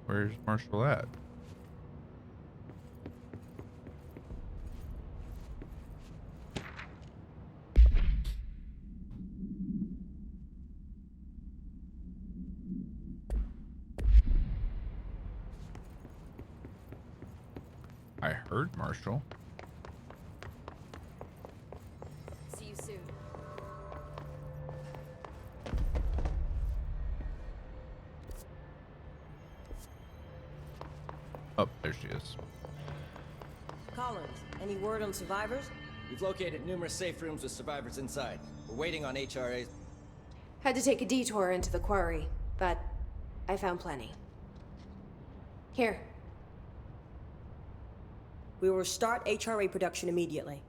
Speaker 1: Where's Marshall at? I heard Marshall.
Speaker 10: See you soon.
Speaker 1: Oh, there she is.
Speaker 9: Collins, any word on survivors?
Speaker 11: We've located numerous safe rooms with survivors inside. We're waiting on HRA's.
Speaker 10: Had to take a detour into the quarry, but I found plenty. Here.
Speaker 9: We will start HRA production immediately.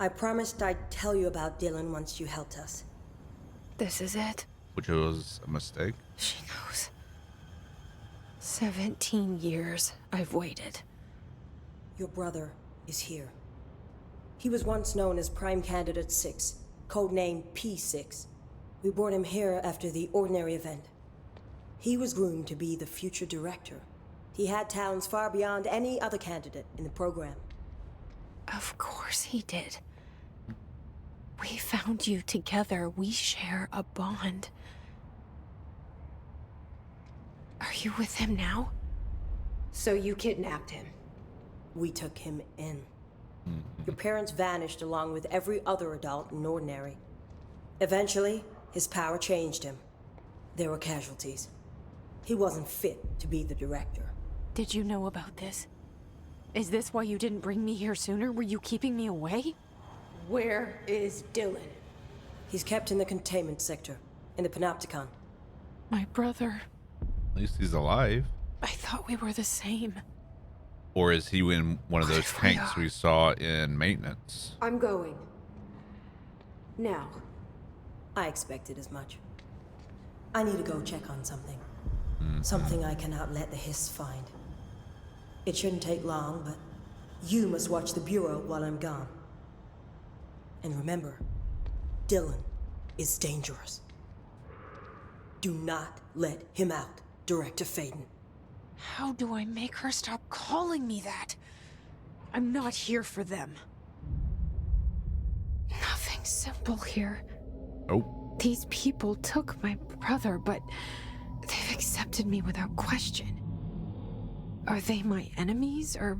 Speaker 9: I promised I'd tell you about Dylan once you helped us.
Speaker 6: This is it.
Speaker 1: Which was a mistake.
Speaker 6: She knows. 17 years I've waited.
Speaker 9: Your brother is here. He was once known as Prime Candidate 6, codenamed P6. We brought him here after the ordinary event. He was groomed to be the future director. He had talents far beyond any other candidate in the program.
Speaker 6: Of course he did. We found you together. We share a bond. Are you with him now?
Speaker 10: So you kidnapped him?
Speaker 9: We took him in. Your parents vanished along with every other adult in Ordinary. Eventually, his power changed him. There were casualties. He wasn't fit to be the director.
Speaker 6: Did you know about this? Is this why you didn't bring me here sooner? Were you keeping me away?
Speaker 10: Where is Dylan?
Speaker 9: He's kept in the containment sector, in the Panopticon.
Speaker 6: My brother.
Speaker 1: At least he's alive.
Speaker 6: I thought we were the same.
Speaker 1: Or is he in one of those tanks we saw in maintenance?
Speaker 10: I'm going. Now.
Speaker 9: I expected as much. I need to go check on something. Something I cannot let the Hiss find. It shouldn't take long, but you must watch the Bureau while I'm gone. And remember, Dylan is dangerous. Do not let him out, Director Faden.
Speaker 6: How do I make her stop calling me that? I'm not here for them. Nothing simple here.
Speaker 1: Oh.
Speaker 6: These people took my brother, but they've accepted me without question. Are they my enemies, or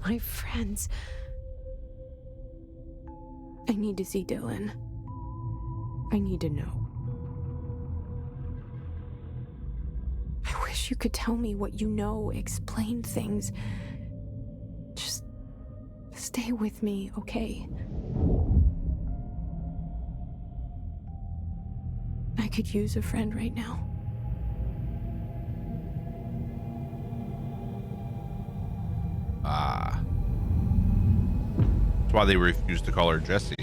Speaker 6: my friends. I need to see Dylan. I need to know. I wish you could tell me what you know, explain things. Just stay with me, okay? I could use a friend right now.
Speaker 1: Ah. That's why they refused to call her Jessie.